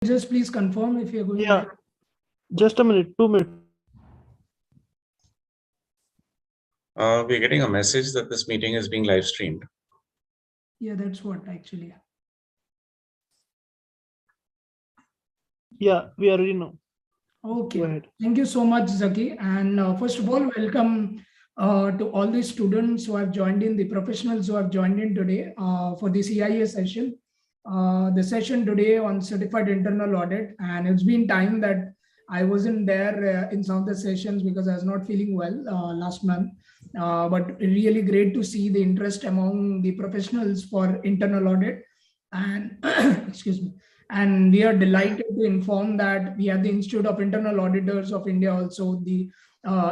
just please confirm if you're going Yeah, live? just a minute, 2 minutes. We're getting a message that this meeting is being live streamed. Yeah, that's what actually. Yeah, we are ready now. Okay. Go ahead. Thank you so much, Zaki. And first of all, welcome to all the students who have joined in, the professionals who have joined in today for this IIA session. The session today on certified internal audit, and it's been time that I wasn't there in some of the sessions because I was not feeling well last month. But really great to see the interest among the professionals for internal audit. And excuse me. And we are delighted to inform that we have the Institute of Internal Auditors of India, also the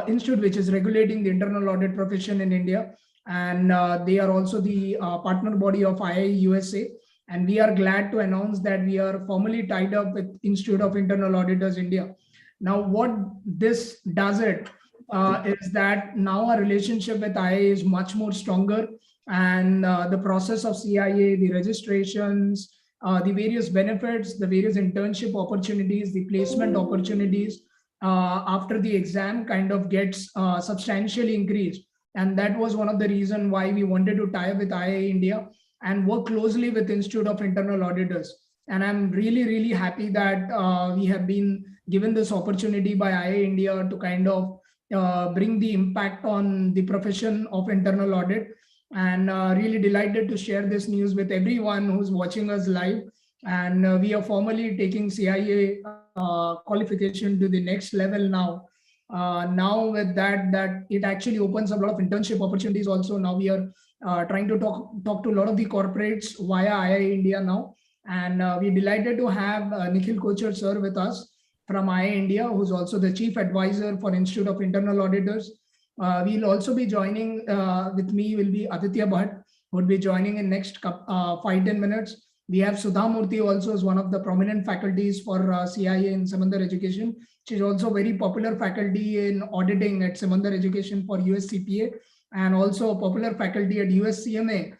institute which is regulating the internal audit profession in India. And they are also the partner body of IIA USA. And we are glad to announce that we are formally tied up with Institute of Internal Auditors India. Now, what this does is that now our relationship with IIA is much more stronger, and the process of CIA, the registrations, the various benefits, the various internship opportunities, the placement opportunities after the exam kind of gets substantially increased. And that was one of the reasons why we wanted to tie up with IIA India and work closely with Institute of Internal Auditors. And I'm really, really happy that we have been given this opportunity by IIA India to kind of bring the impact on the profession of internal audit. And really delighted to share this news with everyone who's watching us live. And we are formally taking CIA qualification to the next level now. Now with that it actually opens up a lot of internship opportunities also. Now we are trying to talk to a lot of the corporates via IIA India now. And we're delighted to have Nikhil Kochar sir with us from IIA India, who's also the Chief Advisor for Institute of Internal Auditors. We'll also be joining with me will be Aditya Bhatt, who will be joining in next 5-10 minutes. We have Sudha Murthy also as one of the prominent faculties for CIA in Simandar Education. She's also very popular faculty in auditing at Simandar Education for US CPA, and also a popular faculty at US CMA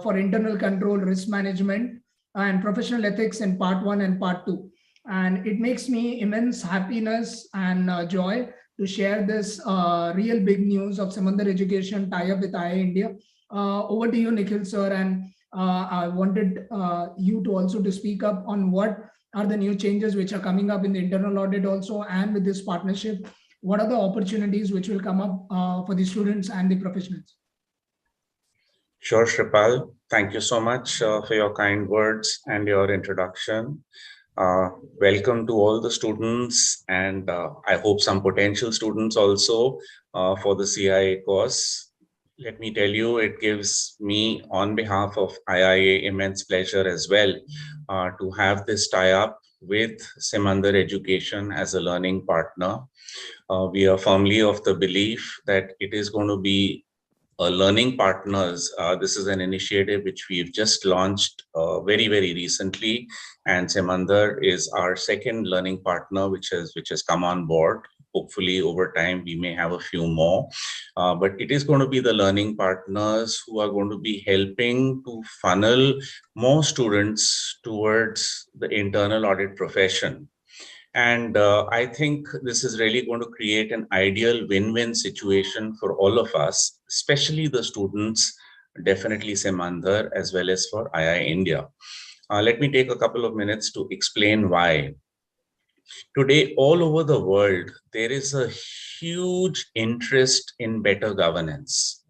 for internal control, risk management, and professional ethics in part 1 and part 2. And it makes me immense happiness and joy to share this real big news of Simandar Education tie-up with IIA India. Over to you, Nikhil sir, and I wanted you to also to speak up on what are the new changes which are coming up in the internal audit also, and with this partnership, what are the opportunities which will come up for the students and the professionals? Sure, Shripal. Thank you so much for your kind words and your introduction. Welcome to all the students, and I hope some potential students also for the CIA course. Let me tell you, it gives me on behalf of IIA immense pleasure as well to have this tie-up with Simandar Education as a learning partner. We are firmly of the belief that it is going to be learning partners. This is an initiative which we've just launched very, very recently, and Simandar is our second learning partner which has come on board. Hopefully over time we may have a few more, but it is going to be the learning partners who are going to be helping to funnel more students towards the internal audit profession. And I think this is really going to create an ideal win-win situation for all of us, especially the students, definitely Simandar, as well as for IIA India. Let me take a couple of minutes to explain why. Today, all over the world, there is a huge interest in better governance.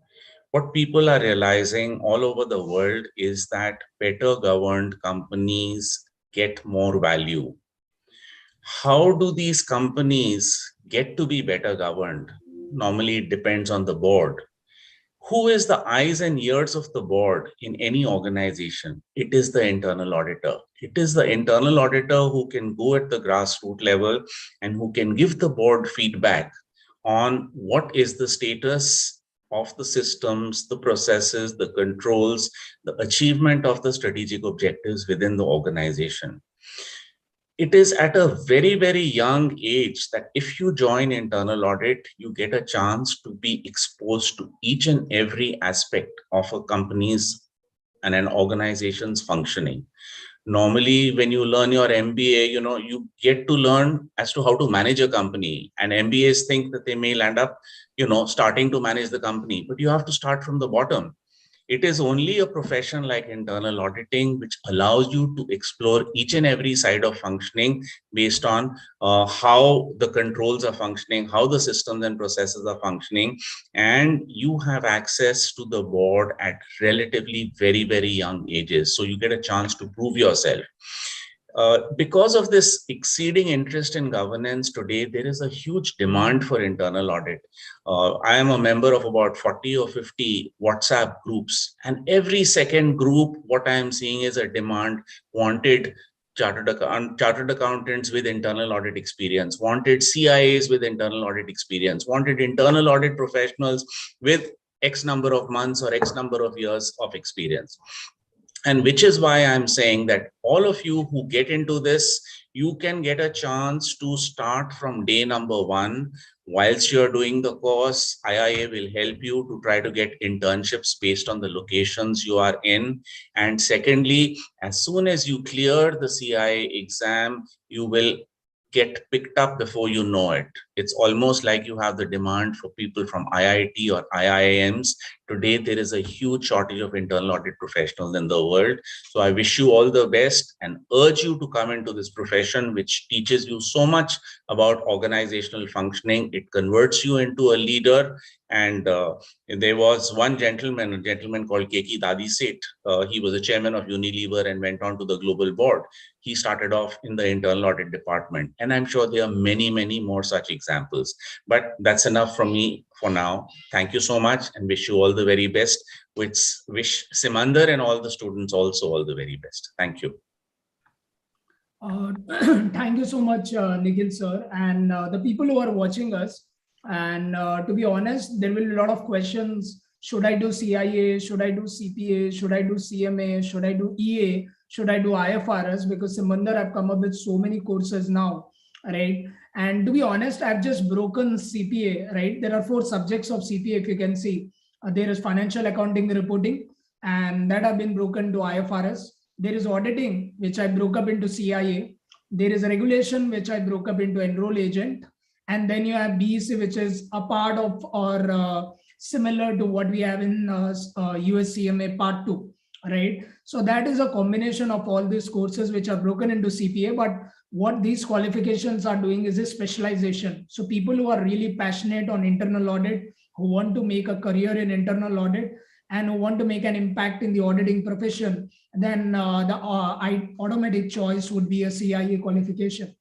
What people are realizing all over the world is that better governed companies get more value. How do these companies get to be better governed? Normally, it depends on the board. Who is the eyes and ears of the board in any organization? It is the internal auditor. It is the internal auditor who can go at the grassroots level and who can give the board feedback on what is the status of the systems, the processes, the controls, the achievement of the strategic objectives within the organization. It is at a very, very young age that if you join internal audit, you get a chance to be exposed to each and every aspect of a company's and an organization's functioning. Normally, when you learn your MBA, you get to learn as to how to manage a company. And MBAs think that they may land up, starting to manage the company, but you have to start from the bottom. It is only a profession like internal auditing which allows you to explore each and every side of functioning based on how the controls are functioning, how the systems and processes are functioning, and you have access to the board at relatively very, very young ages. So you get a chance to prove yourself. Because of this exceeding interest in governance today, there is a huge demand for internal audit. I am a member of about 40 or 50 WhatsApp groups, and every second group, what I am seeing is a demand, wanted chartered accountants with internal audit experience, wanted CIAs with internal audit experience, wanted internal audit professionals with X number of months or X number of years of experience. And which is why I'm saying that all of you who get into this, you can get a chance to start from day number one. Whilst you're doing the course, IIA will help you to try to get internships based on the locations you are in. And secondly, as soon as you clear the CIA exam, you will get picked up before you know it. It's almost like you have the demand for people from IIT or IIMs. Today, there is a huge shortage of internal audit professionals in the world. So I wish you all the best and urge you to come into this profession, which teaches you so much about organizational functioning. It converts you into a leader. And there was one gentleman, a gentleman called Keki Dadi Seth. He was a chairman of Unilever and went on to the global board. He started off in the internal audit department. And I'm sure there are many, many more such examples. But that's enough from me for now. Thank you so much and wish you all the very best. Wish Simandar and all the students also all the very best. Thank you. Thank you so much, Nikhil sir, and the people who are watching us. And to be honest, there will be a lot of questions. Should I do CIA? Should I do CPA? Should I do CMA? Should I do EA? Should I do IFRS? Because Simandar, I've come up with so many courses now, right? And to be honest, I've just broken CPA, right? There are 4 subjects of CPA, if you can see. There is financial accounting reporting, and that have been broken to IFRS. There is auditing, which I broke up into CIA. There is a regulation, which I broke up into enroll agent. And then you have BEC, which is a part of or similar to what we have in USCMA Part 2, right? So that is a combination of all these courses which are broken into CPA. But what these qualifications are doing is a specialization. So people who are really passionate on internal audit, who want to make a career in internal audit, and who want to make an impact in the auditing profession, then the automatic choice would be a CIA qualification.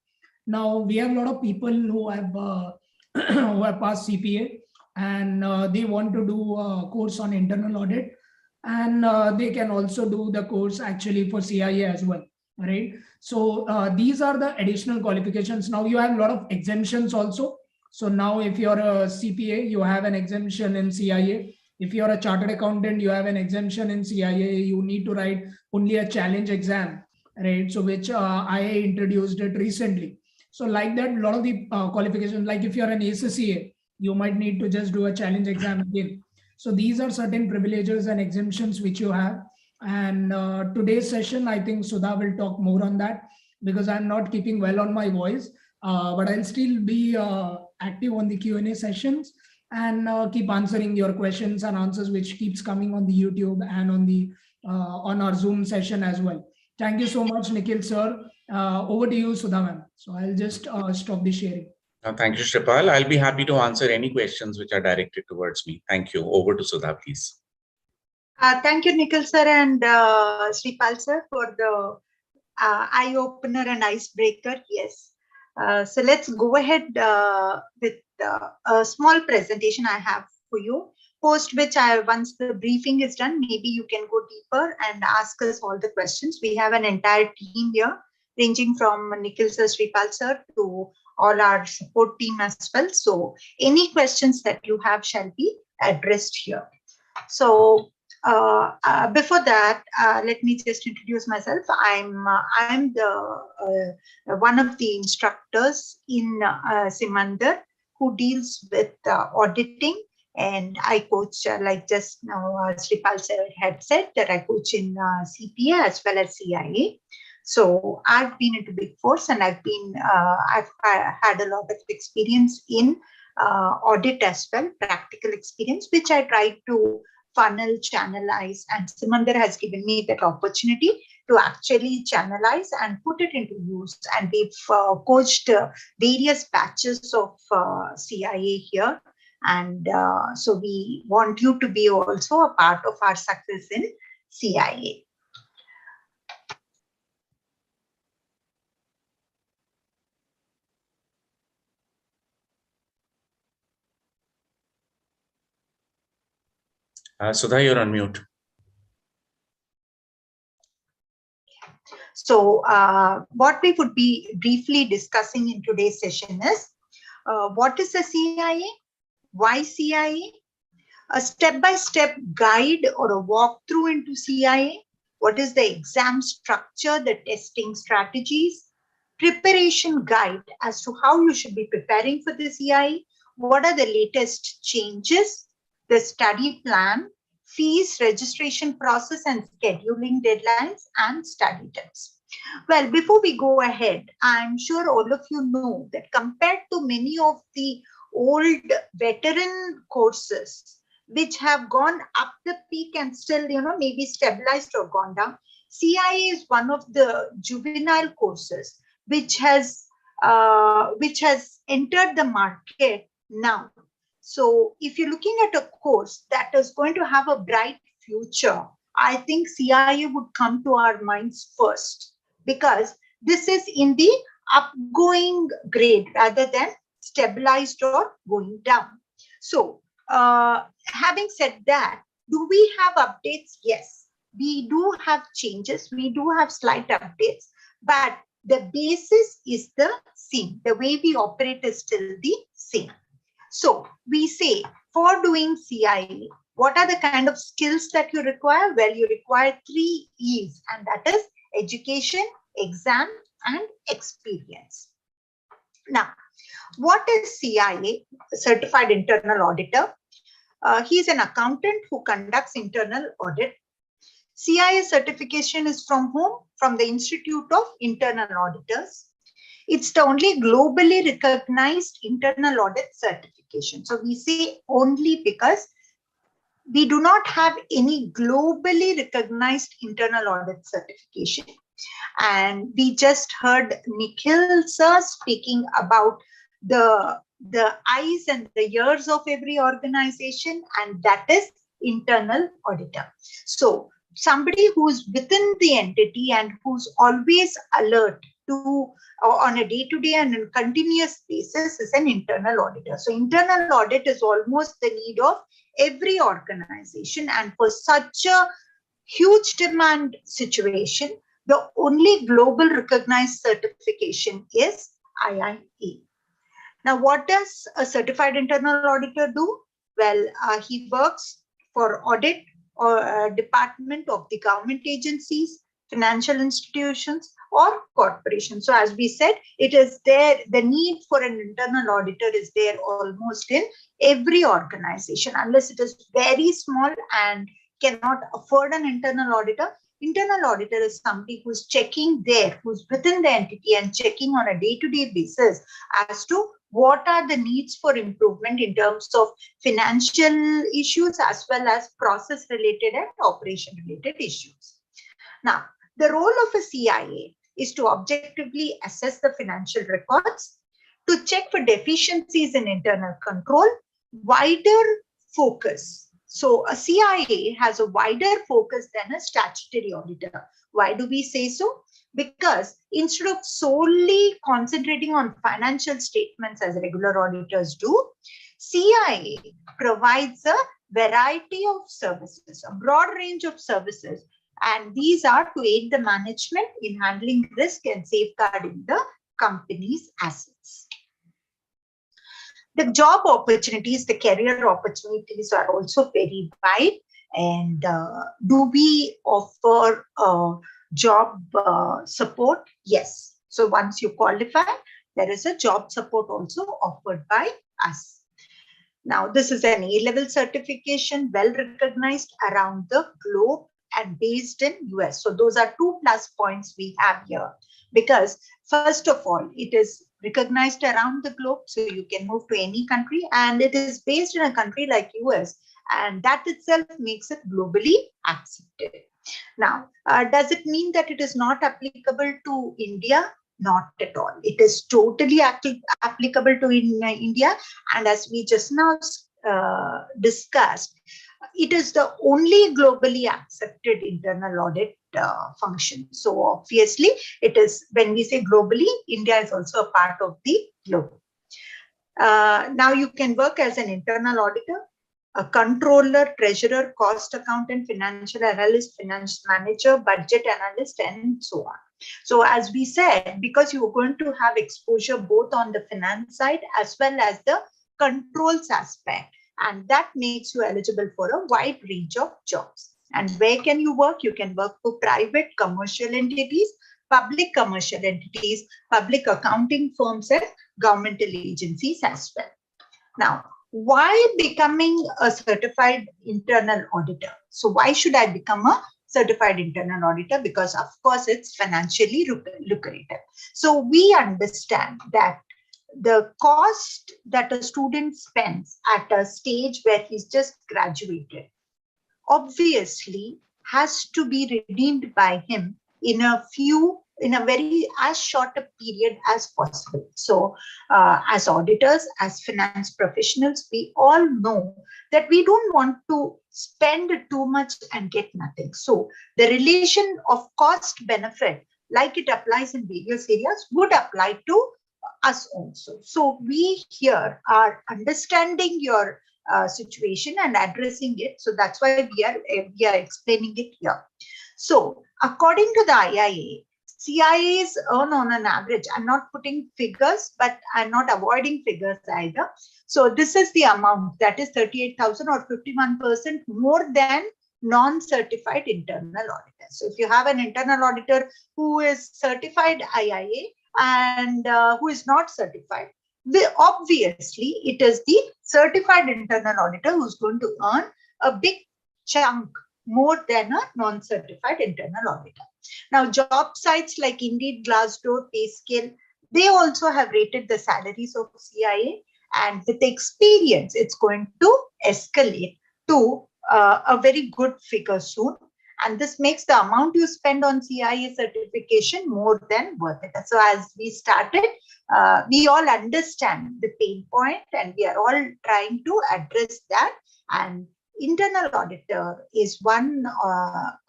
Now we have a lot of people who have who have passed CPA, and they want to do a course on internal audit, and they can also do the course actually for CIA as well, right? So these are the additional qualifications. Now you have a lot of exemptions also. So now if you're a CPA, you have an exemption in CIA. If you're a chartered accountant, you have an exemption in CIA. You need to write only a challenge exam, right? So which I introduced it recently. So like that, a lot of the qualifications, like if you're an ACCA, you might need to just do a challenge exam again. So these are certain privileges and exemptions which you have. And today's session, I think Sudha will talk more on that, because I'm not keeping well on my voice, but I'll still be active on the Q&A sessions and keep answering your questions and answers, which keeps coming on the YouTube and on the on our Zoom session as well. Thank you so much, Nikhil sir. Over to you, Sudha ma'am. So I'll just stop the sharing. Thank you, Shripal. I'll be happy to answer any questions which are directed towards me. Thank you. Over to Sudha, please. Thank you, Nikhil sir and Shripal sir, for the eye-opener and icebreaker. Yes. So let's go ahead with a small presentation I have for you, post which once the briefing is done, maybe you can go deeper and ask us all the questions. We have an entire team here, ranging from Nikhil sir, Shripal sir, to all our support team as well. So any questions that you have shall be addressed here. So before that, let me just introduce myself. I'm the one of the instructors in Simandar who deals with auditing, and I coach, like just now Shripal sir had said, that I coach in CPA as well as CIA. So I've been into Big Fours, and I've had a lot of experience in audit as well, practical experience, which I tried to funnel, channelize, and Simandar has given me that opportunity to actually channelize and put it into use. And we've coached various batches of CIA here. And so we want you to be also a part of our success in CIA. Sudha, you're on mute. So what we would be briefly discussing in today's session is what is the CIA? Why CIA? A step-by-step guide or a walkthrough into CIA. What is the exam structure, the testing strategies, preparation guide as to how you should be preparing for the CIA. What are the latest changes, the study plan, fees, registration process, and scheduling deadlines, and study tips. Well, before we go ahead, I'm sure all of you know that compared to many of the old veteran courses, which have gone up the peak and still, maybe stabilized or gone down, CIA is one of the juvenile courses which has entered the market now. So if you're looking at a course that is going to have a bright future, I think CIA would come to our minds first, because this is in the upgoing grade rather than stabilized or going down. So having said that, do we have updates? Yes, we do have changes. We do have slight updates, but the basis is the same. The way we operate is still the same. So we say, for doing CIA, what are the kind of skills that you require? Well, you require 3 E's, and that is education, exam, and experience. Now, what is CIA? Certified Internal Auditor. He is an accountant who conducts internal audit. CIA certification is from whom? From the Institute of Internal Auditors. It's the only globally recognized internal audit certification. So we say only because we do not have any globally recognized internal audit certification. And we just heard Nikhil sir speaking about the eyes and the ears of every organization, and that is internal auditor. So somebody who's within the entity and who's always alert to on a day-to-day and a continuous basis is an internal auditor. So internal audit is almost the need of every organization, and for such a huge demand situation, the only global recognized certification is IIA. Now, what does a certified internal auditor do? Well, he works for audit or department of the government agencies, financial institutions, or corporations. So as we said, it is there, the need for an internal auditor is there almost in every organization, unless it is very small and cannot afford an internal auditor. Internal auditor is somebody who's checking there, who's within the entity and checking on a day-to-day basis as to what are the needs for improvement in terms of financial issues as well as process-related and operation-related issues. Now, the role of a CIA is to objectively assess the financial records, to check for deficiencies in internal control, wider focus. So a CIA has a wider focus than a statutory auditor. Why do we say so? Because instead of solely concentrating on financial statements as regular auditors do, CIA provides a variety of services, a broad range of services, and these are to aid the management in handling risk and safeguarding the company's assets. The job opportunities, the career opportunities are also very wide. And do we offer job support? Yes. So once you qualify, there is a job support also offered by us. Now, this is an A-level certification, well recognized around the globe, and based in US. So those are 2 plus points we have here, because first of all, it is recognized around the globe, so you can move to any country, and it is based in a country like US, and that itself makes it globally accepted. Now, does it mean that it is not applicable to India? Not at all. It is totally applicable to India, and as we just now discussed, it is the only globally accepted internal audit function. So obviously, it is, when we say globally, India is also a part of the globe. Now you can work as an internal auditor, a controller, treasurer, cost accountant, financial analyst, finance manager, budget analyst, and so on. So as we said, because you are going to have exposure both on the finance side as well as the controls aspect, and that makes you eligible for a wide range of jobs. And where can you work? You can work for private commercial entities, public commercial entities, public accounting firms, and governmental agencies as well. Now, why becoming a certified internal auditor? So why should I become a certified internal auditor? Because of course it's financially lucrative. So we understand that the cost that a student spends at a stage where he's just graduated obviously has to be redeemed by him in a very as short a period as possible. So as auditors, as finance professionals, we all know that we don't want to spend too much and get nothing. So the relation of cost benefit, like it applies in various areas, would apply to us also. So we here are understanding your situation and addressing it. So that's why we are explaining it here. So according to the IIA, CIAs earn on an average, I'm not putting figures, but I'm not avoiding figures either. So this is the amount, that is 38,000 or 51% more than non-certified internal auditors. So if you have an internal auditor who is certified IIA and who is not certified, obviously it is the certified internal auditor who's going to earn a big chunk more than a non-certified internal auditor. Now, job sites like Indeed, Glassdoor, PayScale, they also have rated the salaries of CIA, and with experience, it's going to escalate to a very good figure soon. And this makes the amount you spend on CIA certification more than worth it. So as we started, we all understand the pain point, and we are all trying to address that. And internal auditor is one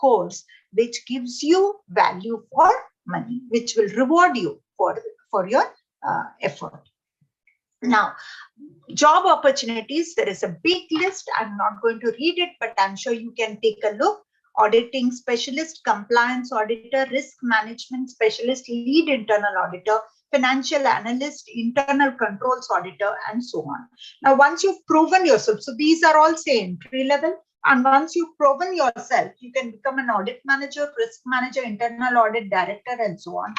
course which gives you value for money, which will reward you for your effort. Now, job opportunities, there is a big list. I'm not going to read it, but I'm sure you can take a look. Auditing specialist, compliance auditor, risk management specialist, lead internal auditor, financial analyst, internal controls auditor, and so on. Now, once you've proven yourself, so these are all say entry level, and once you've proven yourself, you can become an audit manager, risk manager, internal audit director, and so on.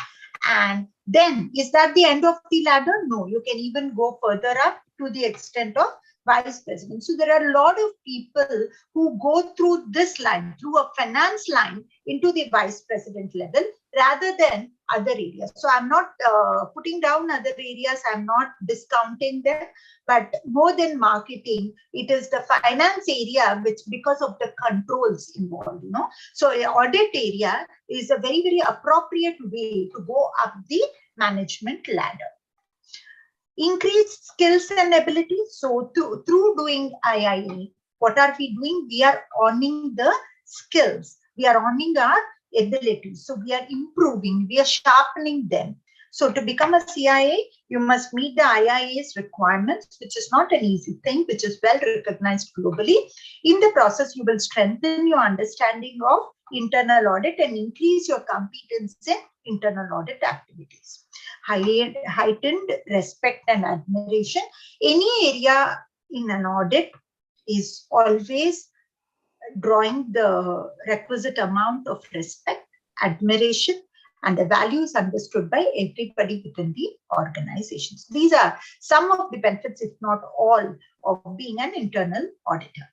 And then, is that the end of the ladder? No, you can even go further up to the extent of vice president. So there are a lot of people who go through this line, through a finance line, into the vice president level rather than other areas. So I'm not putting down other areas, I'm not discounting them, but more than marketing, it is the finance area which, because of the controls involved, you know. So an audit area is a very, very appropriate way to go up the management ladder. Increased skills and abilities. So through doing IIA, what are we doing? We are owning the skills. We are owning our abilities. So we are improving, we are sharpening them. So to become a CIA, you must meet the IIA's requirements, which is not an easy thing, which is well recognized globally. In the process, you will strengthen your understanding of internal audit and increase your competence in internal audit activities. Heightened respect and admiration. Any area in an audit is always drawing the requisite amount of respect, admiration, and the values understood by everybody within the organizations. These are some of the benefits, if not all, of being an internal auditor.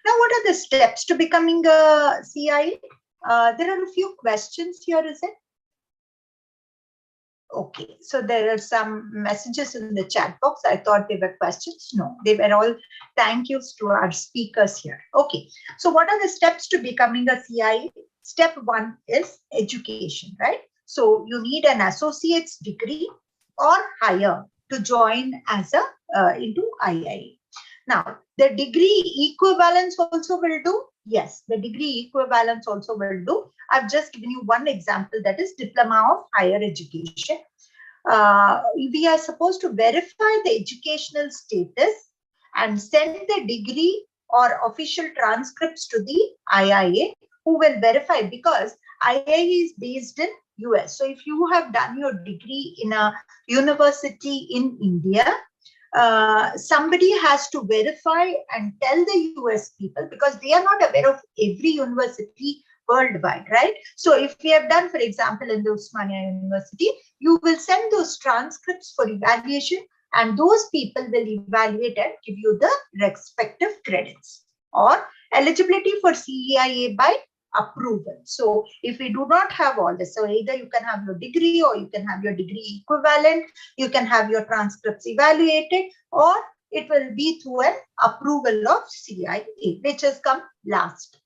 Now, what are the steps to becoming a CIA? There are a few questions here, is it? Okay, so there are some messages in the chat box. I thought they were questions. No, they were all thank yous to our speakers here. Okay, so what are the steps to becoming a CIA? Step one is education, right? So you need an associate's degree or higher to join as a into IIA. Now, the degree equivalence also will do. Yes, the degree equivalence also will do. I've just given you one example, that is diploma of higher education. We are supposed to verify the educational status and send the degree or official transcripts to the IIA, who will verify, because IIA is based in US. So if you have done your degree in a university in India, somebody has to verify and tell the US people, because they are not aware of every university worldwide, right? So if we have done, for example, in the Osmania University, you will send those transcripts for evaluation, and those people will evaluate and give you the respective credits. Or eligibility for CIA by approval. So if we do not have all this, so either you can have your degree, or you can have your degree equivalent, you can have your transcripts evaluated, or it will be through an approval of CIA, which has come last.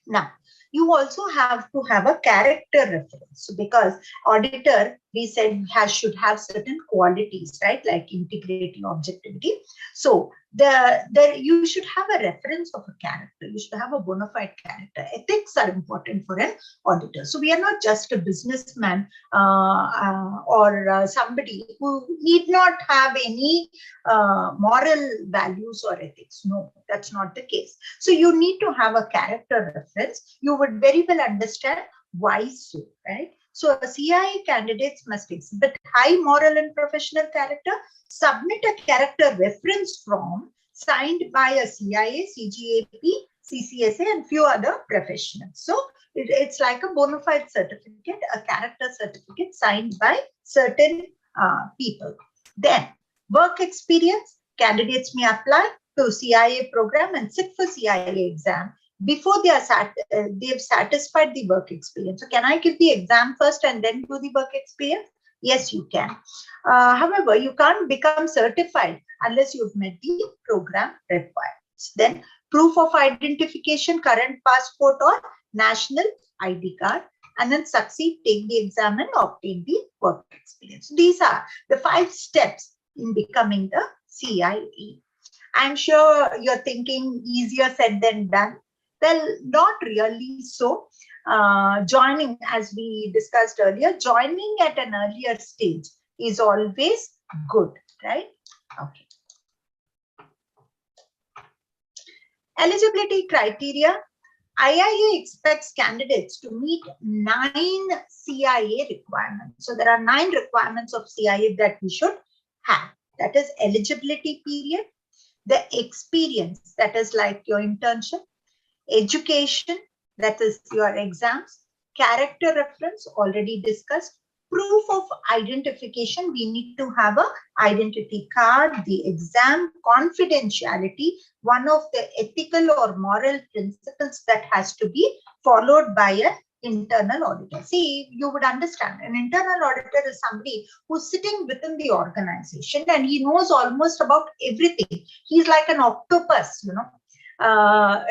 Now, you also have to have a character reference, because auditor, we said, should have certain qualities, right? Like integrity, objectivity. So you should have a reference of a character. You should have a bona fide character. Ethics are important for an auditor. So we are not just a businessman or somebody who need not have any moral values or ethics. No, that's not the case. So you need to have a character reference. You would very well understand why so, right? So CIA candidates must exhibit high moral and professional character, submit a character reference form signed by a CIA, CGAP, CCSA, and few other professionals. So it's like a bona fide certificate, a character certificate signed by certain people. Then work experience, candidates may apply to CIA program and sit for CIA exam before they've satisfied the work experience. So can I give the exam first and then do the work experience? Yes, you can. However, you can't become certified unless you've met the program requirements. Then proof of identification, current passport or national ID card, and then succeed, take the exam and obtain the work experience. These are the 5 steps in becoming the CIA. I'm sure you're thinking easier said than done. Well, not really so. Joining, as we discussed earlier, joining at an earlier stage is always good, right? Okay. Eligibility criteria. IIA expects candidates to meet 9 CIA requirements. So there are 9 requirements of CIA that we should have. That is eligibility period, the experience, that is like your internship, education, that is your exams, character reference, already discussed, proof of identification, we need to have a identity card, the exam, confidentiality, one of the ethical or moral principles that has to be followed by an internal auditor. See, you would understand, an internal auditor is somebody who's sitting within the organization and he knows almost about everything. He's like an octopus, you know.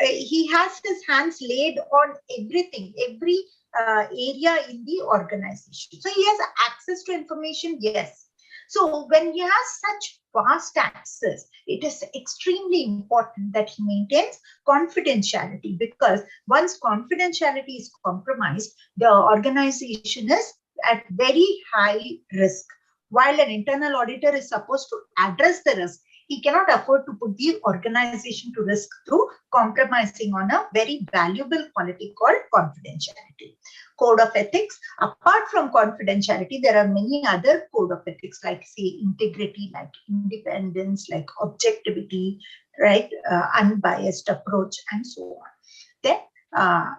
He has his hands laid on everything, every area in the organization. So he has access to information, yes. So when he has such vast access, it is extremely important that he maintains confidentiality, because once confidentiality is compromised, the organization is at very high risk. While an internal auditor is supposed to address the risk, he cannot afford to put the organization to risk through compromising on a very valuable quality called confidentiality. Code of ethics. Apart from confidentiality, there are many other code of ethics, like say integrity, like independence, like objectivity, right? Unbiased approach, and so on. Then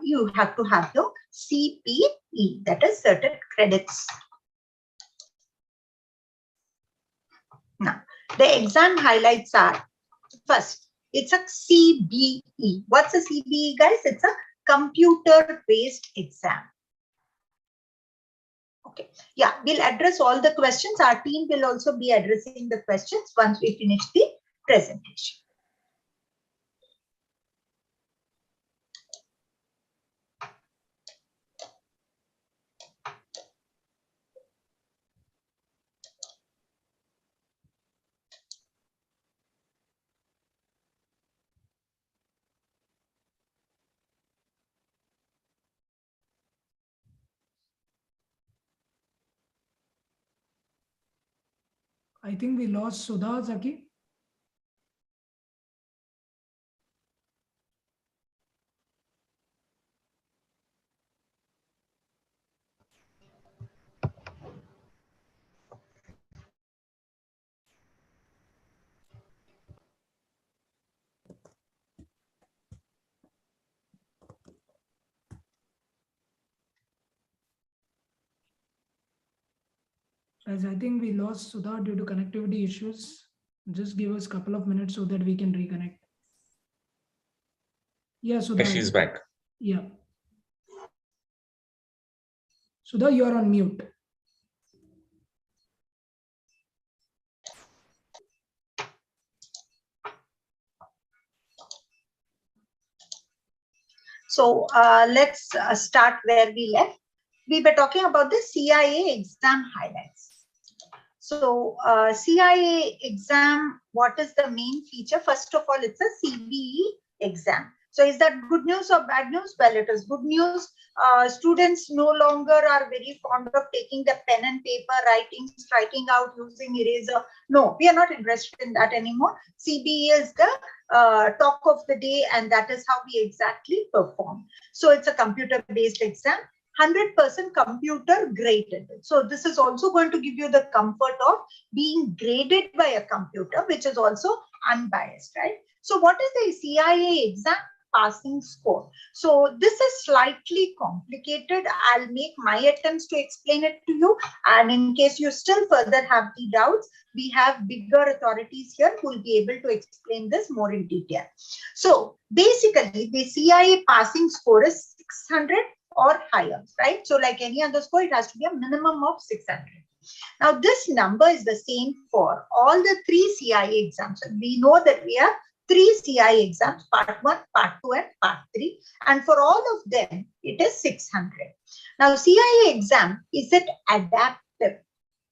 you have to have the CPE, that is certain credits. Now, the exam highlights are, first, It's a CBE. What's a CBE, guys? It's a computer-based exam. Okay. Yeah, we'll address all the questions. Our team will also be addressing the questions once we finish the presentation. I think we lost Sudha, Zaki. As I think we lost Sudha due to connectivity issues. Just give us a couple of minutes so that we can reconnect. Yeah, Sudha. She's back. Yeah. Sudha, you are on mute. So let's start where we left. We were talking about the CIA exam highlights. So CIA exam, what is the main feature? First of all, it's a CBE exam. So is that good news or bad news? Well, it is good news. Students no longer are very fond of taking the pen and paper, writing, striking out, using eraser. No, we are not interested in that anymore. CBE is the talk of the day, and that is how we exactly perform. So it's a computer-based exam. 100% computer graded. So this is also going to give you the comfort of being graded by a computer, which is also unbiased, right? So what is the CIA exam passing score? So this is slightly complicated. I'll make my attempts to explain it to you. And in case you still further have the doubts, we have bigger authorities here who will be able to explain this more in detail. So basically, the CIA passing score is 600 or higher, right? So like any other score, it has to be a minimum of 600. Now, this number is the same for all the 3 CIA exams. So we know that we have 3 CIA exams, part 1, part 2, and part 3. And for all of them, it is 600. Now, CIA exam, is it adaptive?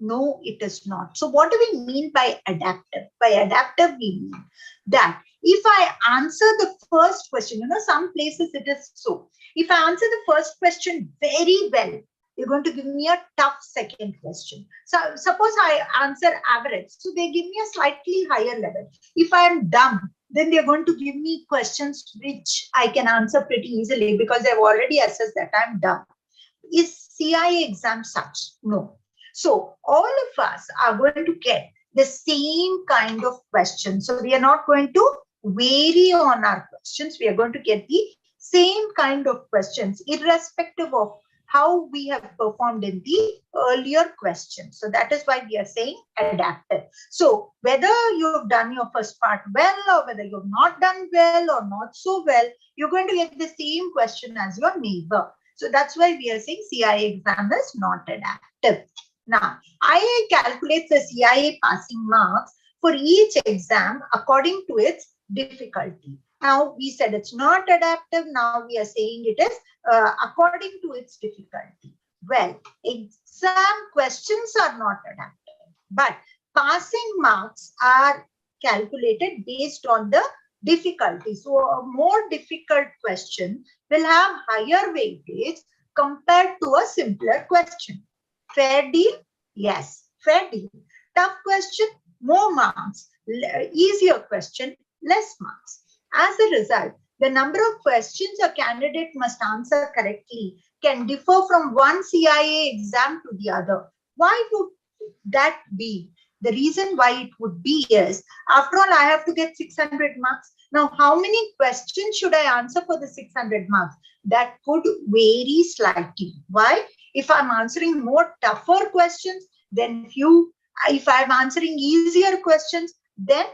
No, it is not. So what do we mean by adaptive? By adaptive, we mean that if I answer the first question, some places it is so. If I answer the first question very well, you're going to give me a tough second question. So suppose I answer average, so they give me a slightly higher level. If I am dumb, then they're going to give me questions which I can answer pretty easily because they've already assessed that I'm dumb. Is CIA exam such? No. So all of us are going to get the same kind of questions. So we are not going to vary on our questions. We are going to get the same kind of questions, irrespective of how we have performed in the earlier questions. So that is why we are saying adaptive. So whether you've done your first part well or whether you've not done well or not so well, you're going to get the same question as your neighbor. So that's why we are saying CIA exam is not adaptive. Now, IIA calculates the CIA passing marks for each exam according to its difficulty. Now, we said it's not adaptive. Now, we are saying it is according to its difficulty. Well, exam questions are not adaptive, but passing marks are calculated based on the difficulty. So, a more difficult question will have higher weightage compared to a simpler question. Fair deal? Yes, fair deal. Tough question, more marks. Easier question, less marks. As a result, the number of questions a candidate must answer correctly can differ from one CIA exam to the other. Why would that be? The reason why it would be is, after all, I have to get 600 marks. Now, how many questions should I answer for the 600 marks? That could vary slightly. Why? If I'm answering more tougher questions, then few. If I'm answering easier questions, then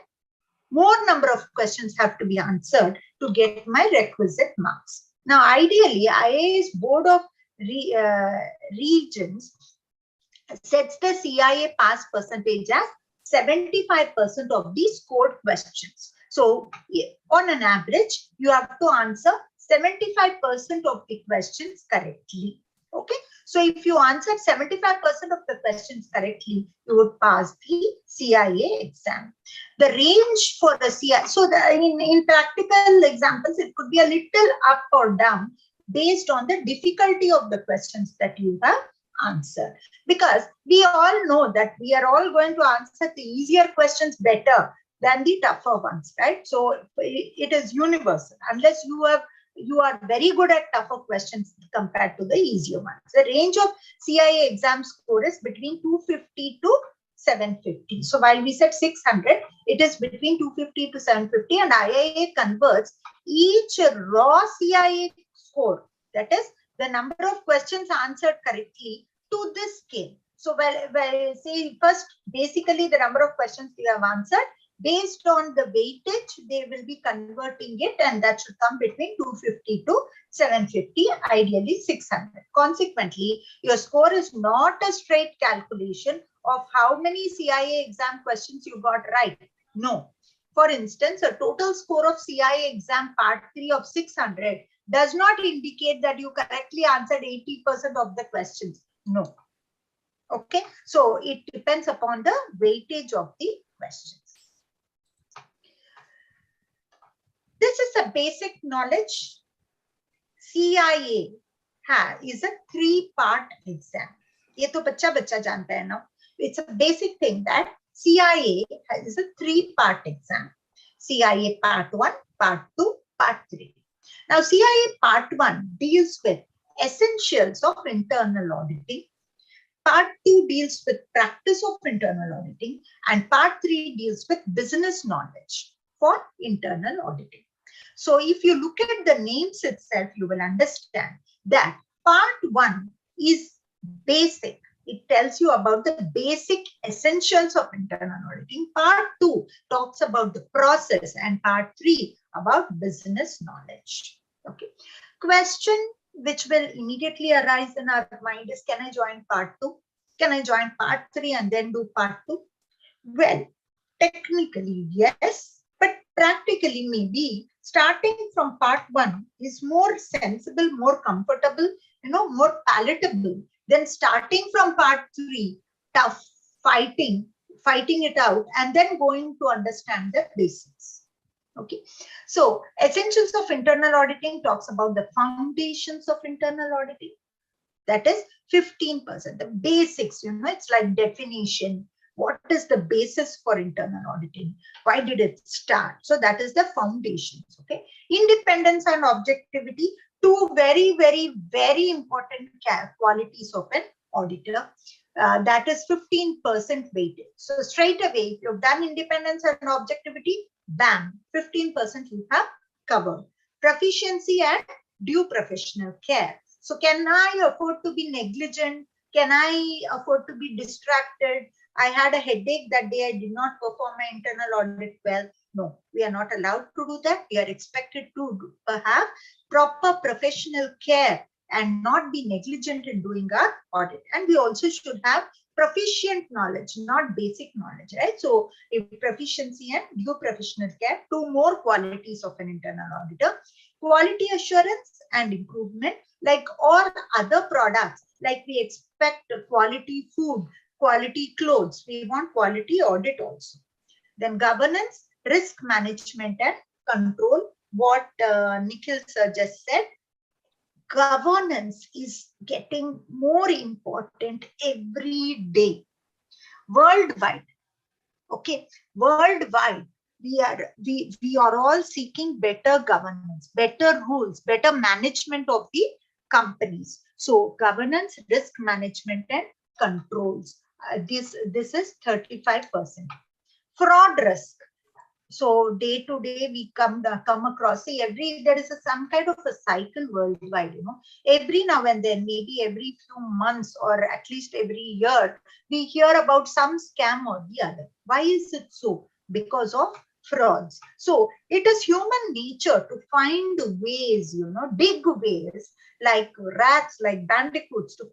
more number of questions have to be answered to get my requisite marks. Now, ideally, IIA's Board of Regions sets the CIA pass percentage as 75% of the scored questions. So on an average, you have to answer 75% of the questions correctly. Okay. So if you answered 75% of the questions correctly, you would pass the CIA exam. The range for the CIA, so in practical examples, it could be a little up or down based on the difficulty of the questions that you have answered. Because we all know that we are all going to answer the easier questions better than the tougher ones, right? So it is universal. Unless you are very good at tougher questions compared to the easier ones. The range of CIA exam score is between 250 to 750. So while we said 600, it is between 250 to 750, and IIA converts each raw CIA score, that is the number of questions answered correctly, to this scale. So well, say first, basically the number of questions you have answered, based on the weightage, they will be converting it, and that should come between 250 to 750, ideally 600. Consequently, your score is not a straight calculation of how many CIA exam questions you got right. No. For instance, a total score of CIA exam part 3 of 600 does not indicate that you correctly answered 80% of the questions. No. Okay. So it depends upon the weightage of the questions. This is a basic knowledge. CIA is a 3-part exam. ये तो बच्चा जानता है ना. It's a basic thing that CIA is a 3-part exam. CIA part 1, part 2, part 3. Now, CIA part 1 deals with essentials of internal auditing. Part 2 deals with practice of internal auditing, and part 3 deals with business knowledge for internal auditing. So if you look at the names itself, you will understand that part 1 is basic. It tells you about the basic essentials of internal auditing. Part 2 talks about the process, and part 3 about business knowledge. Okay. Question which will immediately arise in our mind is, can I join part 2? Can I join part 3 and then do part 2? Well, technically, yes, but practically maybe starting from part 1 is more sensible, more comfortable, more palatable than starting from part 3, tough, fighting it out, and then going to understand the basics. Okay. So essentials of internal auditing talks about the foundations of internal auditing. That is 15%, the basics, it's like definition. What is the basis for internal auditing? Why did it start? So that is the foundations. Okay. Independence and objectivity, 2 very, very, very important qualities of an auditor. That is 15% weightage. So straight away, if you've done independence and objectivity, bam, 15% you have covered. Proficiency and due professional care. So can I afford to be negligent? Can I afford to be distracted? I had a headache that day, I did not perform my internal audit well. No, we are not allowed to do that. We are expected to have proper professional care and not be negligent in doing our audit. And we also should have proficient knowledge, not basic knowledge, right? So if proficiency and due professional care, 2 more qualities of an internal auditor. Quality assurance and improvement, like all other products, like we expect quality food, quality clothes, we want quality audit also. Then governance, risk management and control, what Nikhil sir just said. Governance is getting more important every day. Worldwide, okay, worldwide, we are all seeking better governance, better rules, better management of the companies. So governance, risk management and controls. This is 35%. Fraud risk. So day to day we come across, see, there is some kind of a cycle worldwide, every now and then, maybe every few months or at least every year, we hear about some scam or the other. Why is it so? Because of frauds. So it is human nature to find ways, dig ways like rats, like bandicoots, to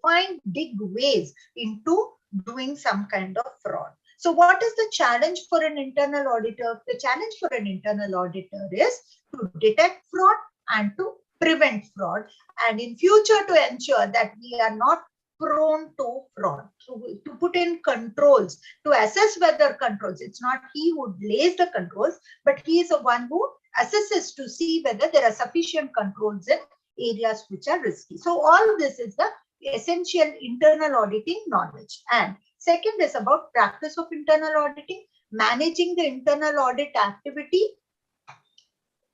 dig ways into doing some kind of fraud. So what is the challenge for an internal auditor? The challenge for an internal auditor is to detect fraud and to prevent fraud, and in future to ensure that we are not prone to fraud, to put in controls, to assess whether controls, it's not he who lays the controls, but he is the one who assesses to see whether there are sufficient controls in areas which are risky. So all this is the essential internal auditing knowledge. And second is about practice of internal auditing, managing the internal audit activity,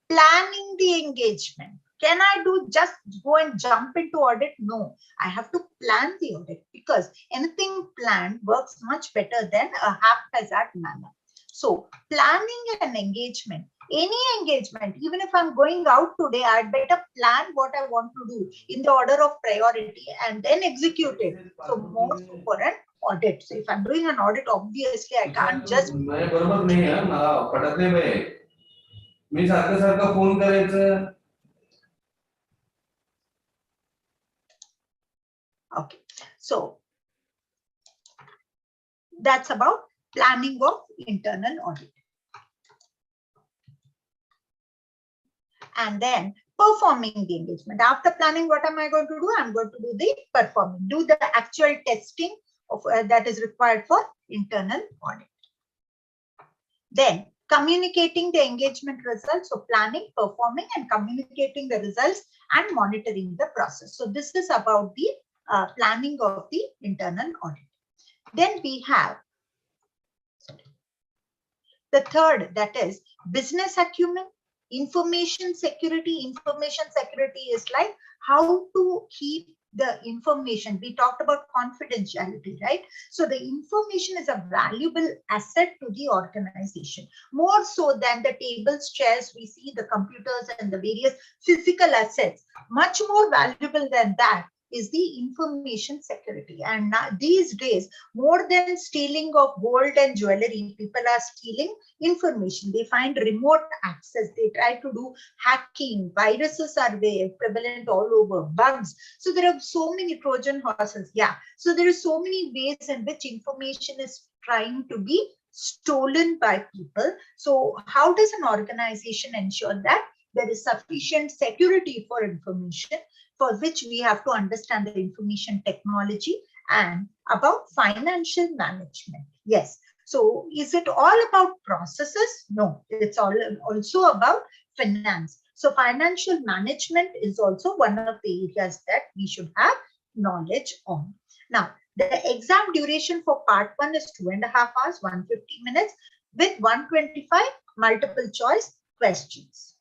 planning the engagement. Can I just go and jump into audit? No, I have to plan the audit, because anything planned works much better than a haphazard manner. So planning an engagement, any engagement, even if I'm going out today, I'd better plan what I want to do in the order of priority and then execute it. So more so for an audit. So if I'm doing an audit, obviously I can't just मी सारखं phone करायचं. Okay, so that's about planning of internal audit. And then performing the engagement. After planning, what am I going to do? I'm going to do the performing, do the actual testing of that is required for internal audit. Then communicating the engagement results, so planning, performing, and communicating the results and monitoring the process. So this is about the planning of the internal audit. Then we have the third, that is business acumen, information security. Information security is like how to keep the information. We talked about confidentiality, right? So the information is a valuable asset to the organization, more so than the tables, chairs, we see the computers and the various physical assets. Much more valuable than that is the information security. And now, these days, more than stealing of gold and jewelry, people are stealing information. They find remote access. They try to do hacking. Viruses are prevalent all over, bugs. So there are so many Trojan horses. Yeah. So there are so many ways in which information is trying to be stolen by people. So how does an organization ensure that there is sufficient security for information, for which we have to understand the information technology and about financial management? Yes. So is it all about processes? No, it's also about finance. So financial management is also one of the areas that we should have knowledge on. Now, the exam duration for part 1 is 2.5 hours, 150 minutes with 125 multiple choice questions.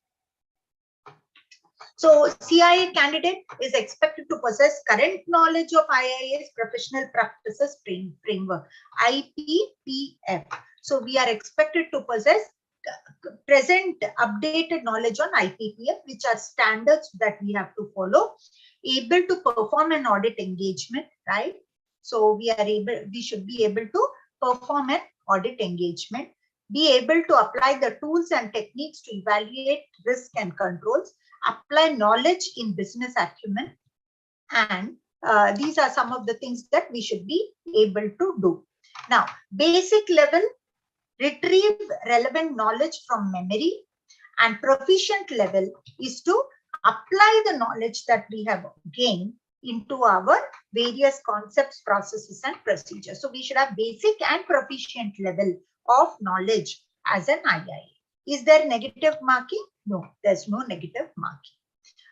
So CIA candidate is expected to possess current knowledge of IIA's professional practices framework, IPPF. So we are expected to possess present updated knowledge on IPPF, which are standards that we have to follow, able to perform an audit engagement, right? So we should be able to perform an audit engagement, be able to apply the tools and techniques to evaluate risk and controls, apply knowledge in business acumen, and these are some of the things that we should be able to do. Now, basic level, retrieve relevant knowledge from memory, and proficient level is to apply the knowledge that we have gained into our various concepts, processes, and procedures. So we should have basic and proficient level of knowledge as an IIA. Is there negative marking? No, there's no negative marking.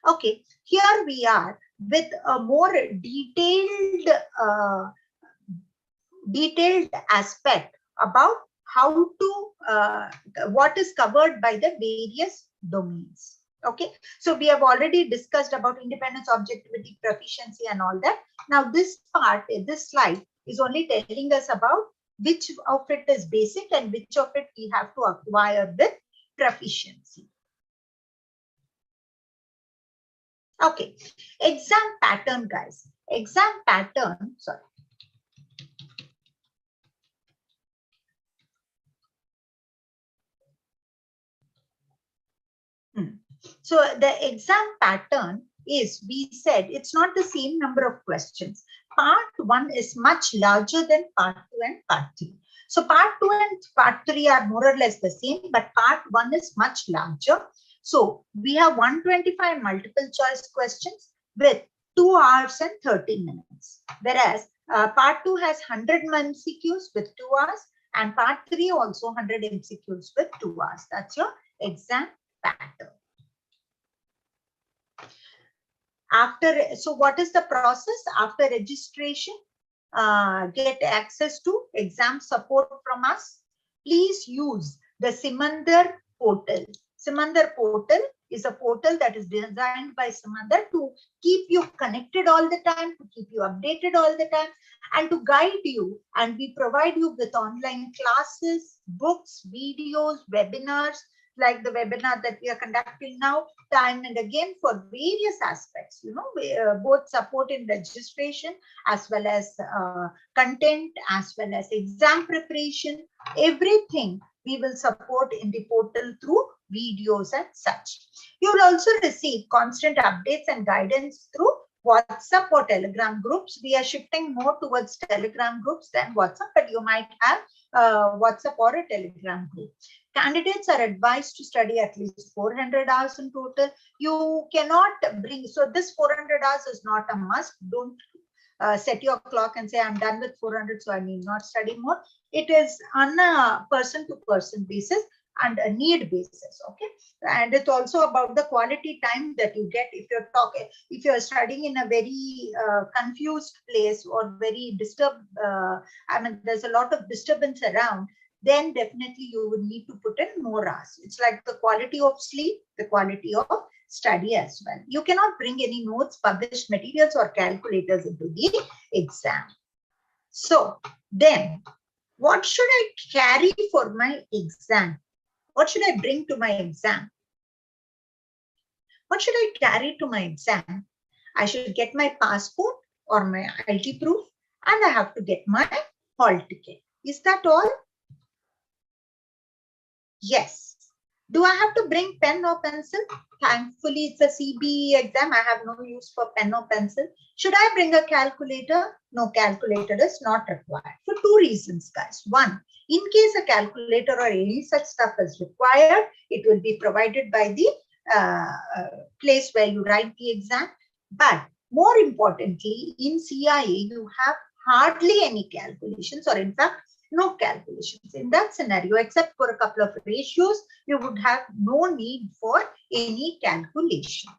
Okay, here we are with a more detailed aspect about how to what is covered by the various domains. Okay, so we have already discussed about independence, objectivity, proficiency, and all that. Now this part, this slide is only telling us about which of it is basic and which of it we have to acquire with proficiency. Okay, exam pattern, guys. Exam pattern, sorry. So the exam pattern is, we said, it's not the same number of questions. Part 1 is much larger than part 2 and part 3. So part 2 and part 3 are more or less the same, but part 1 is much larger. So we have 125 multiple choice questions with 2 hours and 30 minutes. Whereas part 2 has 100 MCQs with 2 hours, and part 3 also 100 MCQs with 2 hours. That's your exam pattern. So what is the process after registration? Get access to exam support from us. Please use the Simandar portal. Simandar portal is a portal that is designed by Simandar to keep you connected all the time, to keep you updated all the time, and to guide you. And we provide you with online classes, books, videos, webinars, like the webinar that we are conducting now, time and again, for various aspects, both support in registration as well as content, as well as exam preparation, everything we will support in the portal through videos and such. You will also receive constant updates and guidance through WhatsApp or Telegram groups. We are shifting more towards Telegram groups than WhatsApp, but you might have WhatsApp or a Telegram group. Candidates are advised to study at least 400 hours in total. You cannot bring, so this 400 hours is not a must. Don't set your clock and say, I'm done with 400, so I need not study more. It is on a person-to-person basis and a need basis, okay? And it's also about the quality time that you get if you're studying in a very confused place or very disturbed, there's a lot of disturbance around, then definitely you would need to put in more hours. It's like the quality of sleep, the quality of study as well. You cannot bring any notes, published materials, or calculators into the exam. So then, what should I carry for my exam? What should I bring to my exam? What should I carry to my exam? I should get my passport or my ID proof, and I have to get my hall ticket. Is that all? Yes. Do I have to bring pen or pencil? Thankfully, it's a CBE exam. I have no use for pen or pencil. Should I bring a calculator? No, calculator is not required for 2 reasons, guys. One, in case a calculator or any such stuff is required, it will be provided by the place where you write the exam. But more importantly, in CIA, you have hardly any calculations, or in fact, no calculations. In that scenario, except for a couple of ratios, you would have no need for any calculation.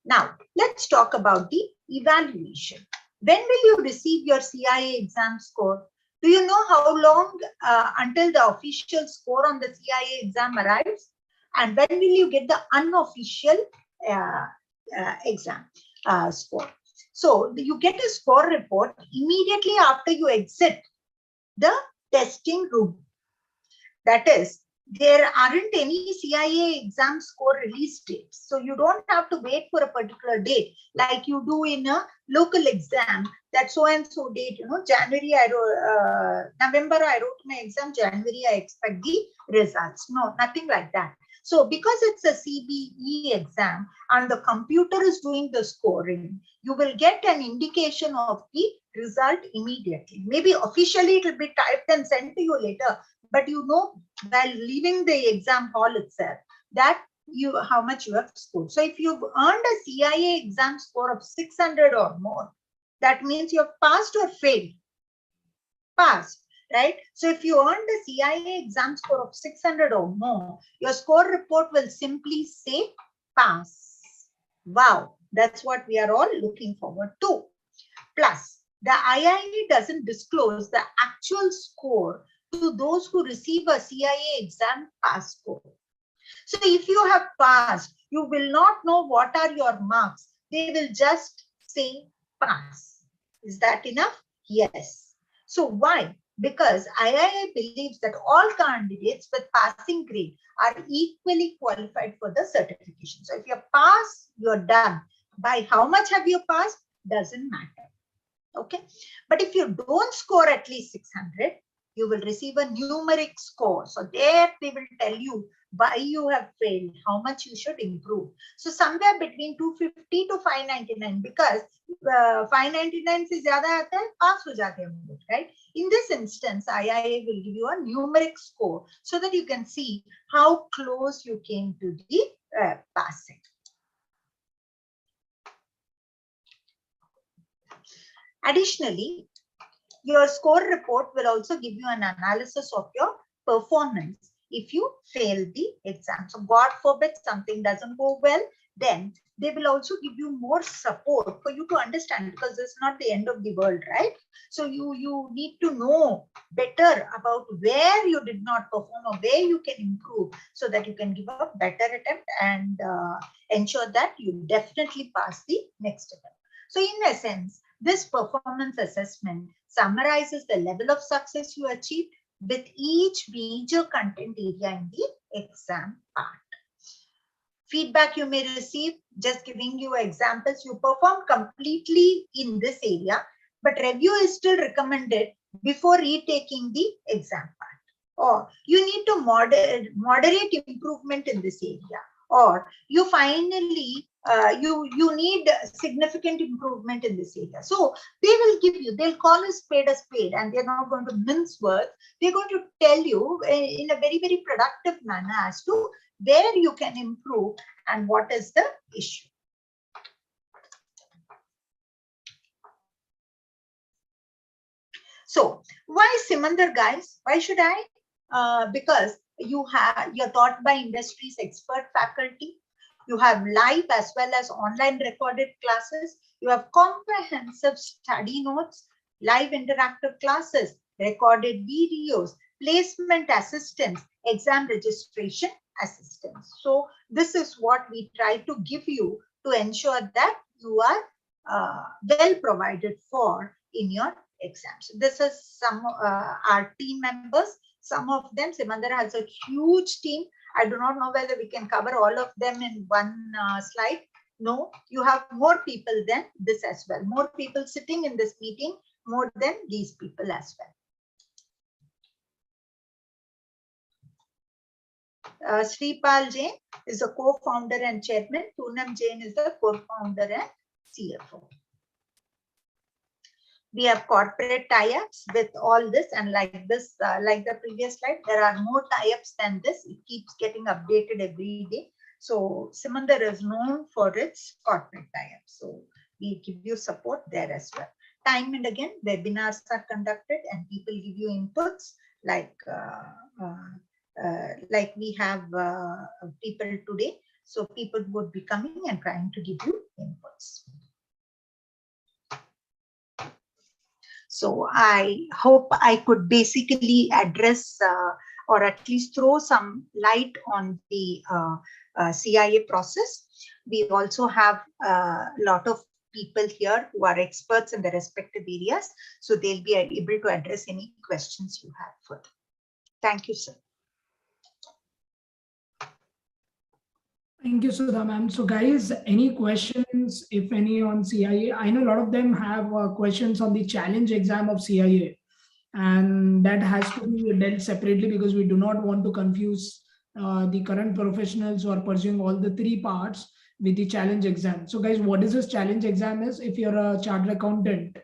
Now, let's talk about the evaluation. When will you receive your CIA exam score? Do you know how long until the official score on the CIA exam arrives? And when will you get the unofficial exam score? So you get a score report immediately after you exit the testing room. That is, there aren't any CIA exam score release dates. So you don't have to wait for a particular date like you do in a local exam, that so and so date, January, November I wrote my exam, January I expect the results. No, nothing like that. So because it's a CBE exam and the computer is doing the scoring, you will get an indication of the result immediately. Maybe officially it will be typed and sent to you later, but while leaving the exam hall itself, that how much you have scored. So if you've earned a CIA exam score of 600 or more, that means you have passed or failed. Passed. Right? So if you earned a CIA exam score of 600 or more, your score report will simply say pass. Wow, that's what we are all looking forward to. Plus, the IIA doesn't disclose the actual score to those who receive a CIA exam pass score. So if you have passed, you will not know what are your marks. They will just say pass. Is that enough? Yes. So why? Because IIA believes that all candidates with passing grade are equally qualified for the certification. So if you pass, you're done. By how much have you passed? Doesn't matter. Okay. But if you don't score at least 600, You will receive a numeric score. So there they will tell you why you have failed, how much you should improve. So somewhere between 250 to 599, because 599 se zyada aata hai, pass ho jate hain, right? In this instance, IIA will give you a numeric score so that you can see how close you came to the passing. Additionally, your score report will also give you an analysis of your performance if you fail the exam. So God forbid something doesn't go well, then they will also give you more support for you to understand, because it's not the end of the world, right? So you need to know better about where you did not perform or where you can improve, so that you can give a better attempt and ensure that you definitely pass the next attempt. So in essence, this performance assessment summarizes the level of success you achieved with each major content area in the exam part. Feedback you may receive, just giving you examples, you perform completely in this area, but review is still recommended before retaking the exam part. Or you need to moderate improvement in this area. Or you finally, you need significant improvement in this area. So they will give you, they'll call a spade, and they're not going to mince words. They're going to tell you in a very, very productive manner as to where you can improve and what is the issue. So why Simandar, guys? Why should I? Because you're taught by industry's expert faculty. You have live as well as online recorded classes. You have comprehensive study notes, live interactive classes, recorded videos, placement assistance, exam registration assistance. So this is what we try to give you to ensure that you are well provided for in your exams. This is some our team members. Some of them, Simandar has a huge team. I do not know whether we can cover all of them in one slide. No, you have more people than this as well. More people sitting in this meeting, more than these people as well. Sripal Jain is a co-founder and chairman. Poonam Jain is the co-founder and CFO. We have corporate tie-ups with all this, and like this, like the previous slide, there are more tie-ups than this. It keeps getting updated every day. So Simandar is known for its corporate tie-ups. So we give you support there as well. Time and again, webinars are conducted and people give you inputs like we have people today. So people would be coming and trying to give you inputs. So I hope I could basically address or at least throw some light on the CIA process. We also have a lot of people here who are experts in their respective areas, so they'll be able to address any questions you have further. Thank you, sir. Thank you, Sudha ma'am. So guys, any questions, if any, on CIA? I know a lot of them have questions on the challenge exam of CIA, and that has to be dealt separately because we do not want to confuse the current professionals who are pursuing all the three parts with the challenge exam. So guys, what is this challenge exam is? If you're a chartered accountant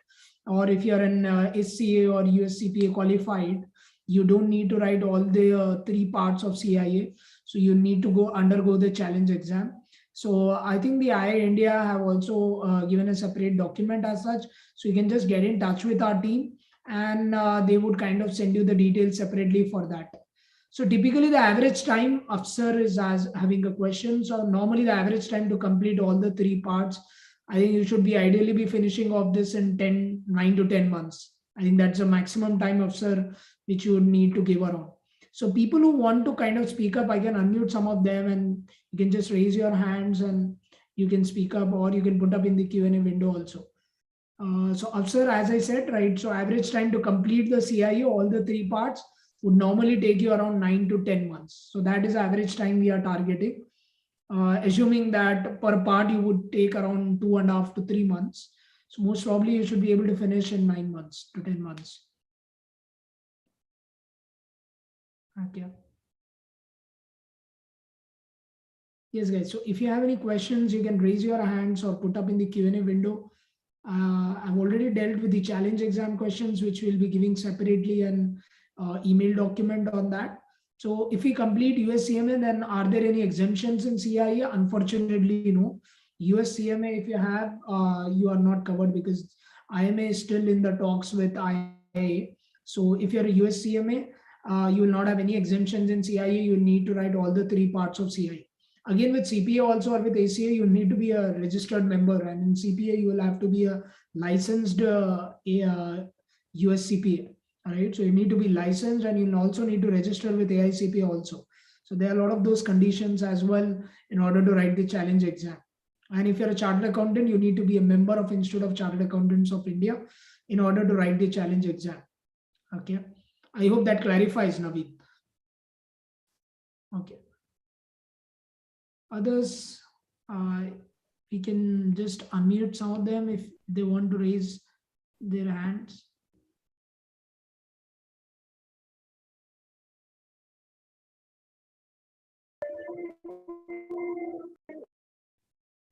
or if you're an SCA or USCPA qualified, you don't need to write all the three parts of CIA. So you need to undergo the challenge exam. So I think the IIA India have also given a separate document as such. So you can just get in touch with our team and they would kind of send you the details separately for that. So typically the average time, Afsar is as having a question. So normally the average time to complete all the three parts, I think you should be ideally be finishing off this in 9 to 10 months. I think that's the maximum time, Afsar, which you would need to give around. So people who want to kind of speak up, I can unmute some of them and you can just raise your hands and you can speak up, or you can put up in the Q&A window also. So Afsar, as I said, right, so average time to complete the CIA, all the three parts, would normally take you around 9 to 10 months. So that is average time we are targeting. Assuming that per part you would take around 2.5 to 3 months. So most probably you should be able to finish in 9 months to 10 months. Okay. Yes, guys. So if you have any questions, you can raise your hands or put up in the Q&A window. I've already dealt with the challenge exam questions, which we'll be giving separately an email document on that. So if we complete USCMA, then are there any exemptions in CIA? Unfortunately, no. USCMA, if you have, you are not covered because IMA is still in the talks with IIA. So if you're a USCMA, you will not have any exemptions in CIA. You need to write all the 3 parts of CIA. Again, with CPA also or with ACA, you need to be a registered member, and in CPA you will have to be a licensed US CPA. All right, so you need to be licensed, and you also need to register with AICPA also. So there are a lot of those conditions as well in order to write the challenge exam. And if you're a chartered accountant, you need to be a member of Institute of Chartered Accountants of India in order to write the challenge exam. Okay, I hope that clarifies, Naveed. Okay. Others, we can just unmute some of them if they want to raise their hands.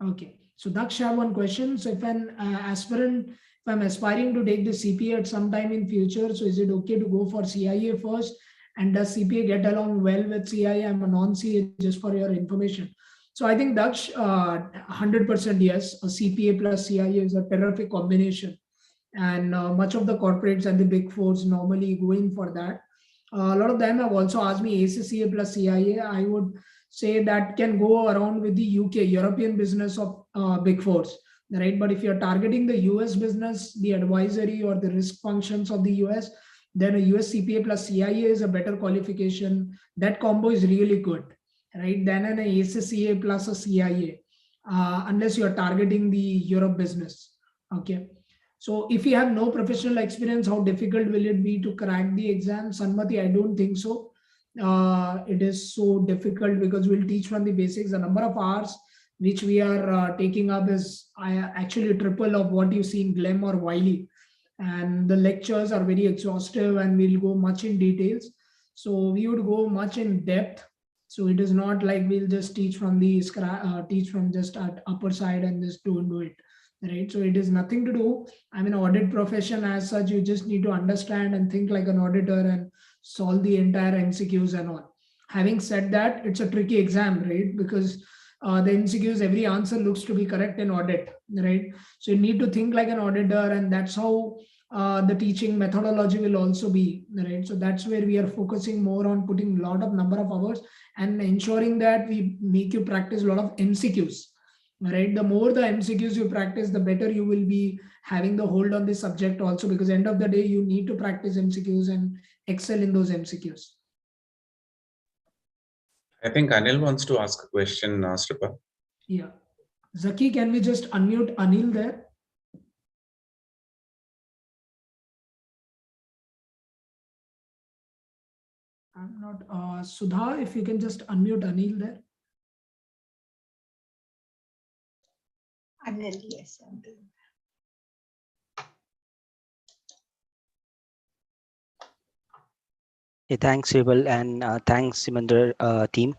Okay, so Daksh, have one question. So if an aspirant, if I'm aspiring to take the CPA at some time in future, so is it okay to go for CIA first? And does CPA get along well with CIA? I'm a non-CA, just for your information. So I think Daksh, 100% yes, a CPA plus CIA is a terrific combination. And much of the corporates and the big fours normally go in for that. A lot of them have also asked me ACCA plus CIA. I would say that can go around with the UK, European business of big fours, right? But if you're targeting the US business, the advisory or the risk functions of the US, then a US CPA plus CIA is a better qualification. That combo is really good, right? Than an ACCA plus a CIA, unless you're targeting the Europe business. Okay. So if you have no professional experience, how difficult will it be to crack the exam? Sanmati, I don't think so. It is so difficult because we'll teach from the basics. The number of hours which we are taking up is actually triple of what you see in GLEM or Wiley. And the lectures are very exhaustive and we'll go much in details. So we would go much in depth. So it is not like we'll just teach from the teach from just at upper side and just don't do it. Right, so it is nothing to do. I'm an audit profession as such. You just need to understand and think like an auditor and solve the entire MCQs and all. Having said that, it's a tricky exam, right? Because the MCQs, every answer looks to be correct in audit, right? So you need to think like an auditor, and that's how the teaching methodology will also be, right? So that's where we are focusing more on putting a lot of number of hours and ensuring that we make you practice a lot of MCQs. Right, the more the MCQs you practice, the better you will be having the hold on the subject also, because end of the day you need to practice MCQs and excel in those MCQs. I think Anil wants to ask a question, Sripa. Yeah, Zaki, can we just unmute Anil there? I'm not Sudha, if you can just unmute Anil there. Anil, yes, I'm doing. Hey, thanks, Srival, and thanks, Simandar team.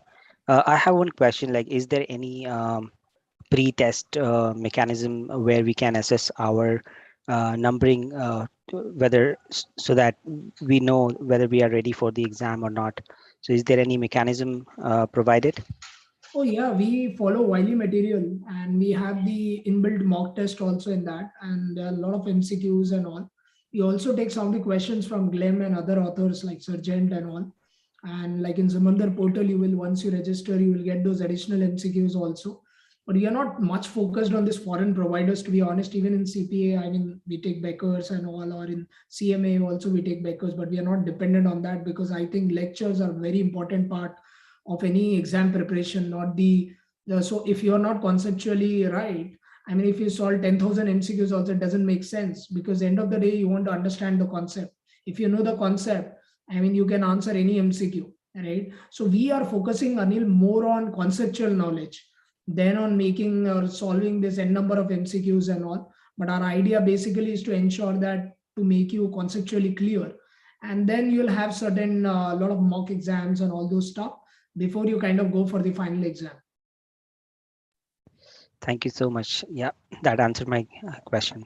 I have one question. Like, is there any pre-test mechanism where we can assess our numbering, whether so that we know whether we are ready for the exam or not? So, is there any mechanism provided? Oh yeah, we follow Wiley material and we have the inbuilt mock test also in that, and there are a lot of MCQs and all. We also take some of the questions from GLEM and other authors like Sargent and all. And like in Simandar portal, you will, once you register, you will get those additional MCQs also. But we are not much focused on these foreign providers, to be honest. Even in CPA, I mean, we take Beckers and all, or in CMA also we take Beckers, but we are not dependent on that because I think lectures are a very important part of any exam preparation, not so if you're not conceptually right, I mean, if you solve 10,000 MCQs also, it doesn't make sense, because end of the day, you want to understand the concept. If you know the concept, I mean, you can answer any MCQ, right? So we are focusing, Anil, more on conceptual knowledge than on making or solving this n number of MCQs and all. But our idea basically is to ensure that to make you conceptually clear. and then you'll have certain lot of mock exams and all those stuff before you kind of go for the final exam. Thank you so much. Yeah, that answered my question.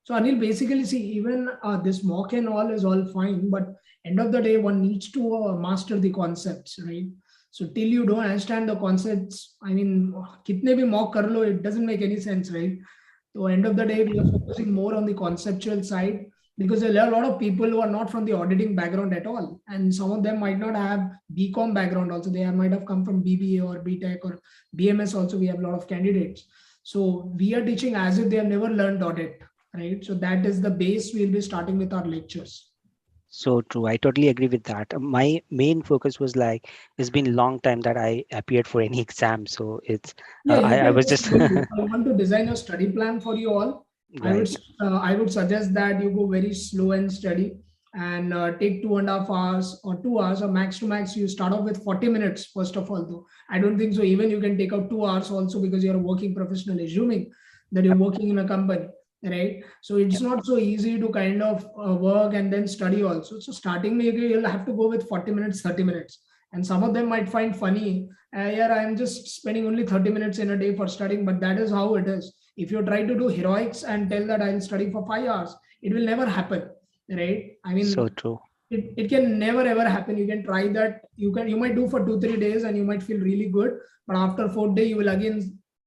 So Anil, basically, see, even this mock and all is all fine, but end of the day, one needs to master the concepts, right? So till you don't understand the concepts, I mean, kitne bhi mock kar lo, it doesn't make any sense, right? So end of the day, we are focusing more on the conceptual side, because there are a lot of people who are not from the auditing background at all, and some of them might not have BCom background also. They might have come from BBA or BTech or BMS also. We have a lot of candidates. So we are teaching as if they have never learned audit, right? So that is the base we'll be starting with our lectures. So true. I totally agree with that. My main focus was like, it's been a long time that I appeared for any exam. So it's, Yeah, I was just I want to design a study plan for you all. right. I would suggest that you go very slow and steady, and take 2.5 hours or 2 hours, or max to max. You start off with 40 minutes first of all. Though I don't think so. Even you can take out 2 hours also, because you're a working professional, assuming that you're working in a company, right? So it's not so easy to kind of work and then study also. So starting, maybe you'll have to go with 40 minutes, 30 minutes. And some of them might find funny, yeah, I'm just spending only 30 minutes in a day for studying, but that is how it is. If you try to do heroics and tell that I'll study for 5 hours, it will never happen, right? I mean, So true. it can never ever happen. You can try that. You might do for 2-3 days and you might feel really good, but after 4th day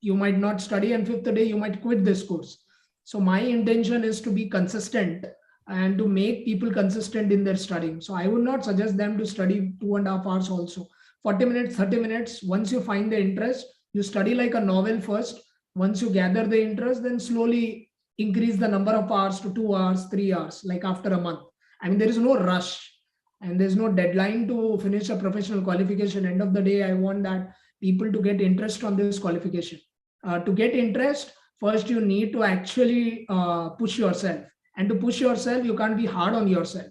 you might not study, and 5th day you might quit this course. So my intention is to be consistent and to make people consistent in their studying. So I would not suggest them to study 2.5 hours also. 40 minutes, 30 minutes. Once you find the interest, you study like a novel first. Once you gather the interest, then slowly increase the number of hours to 2 hours, 3 hours, like after a month. I mean, there is no rush and there's no deadline to finish a professional qualification. End of the day, I want that people to get interest on this qualification. To get interest, first you need to actually push yourself. And to push yourself, you can't be hard on yourself.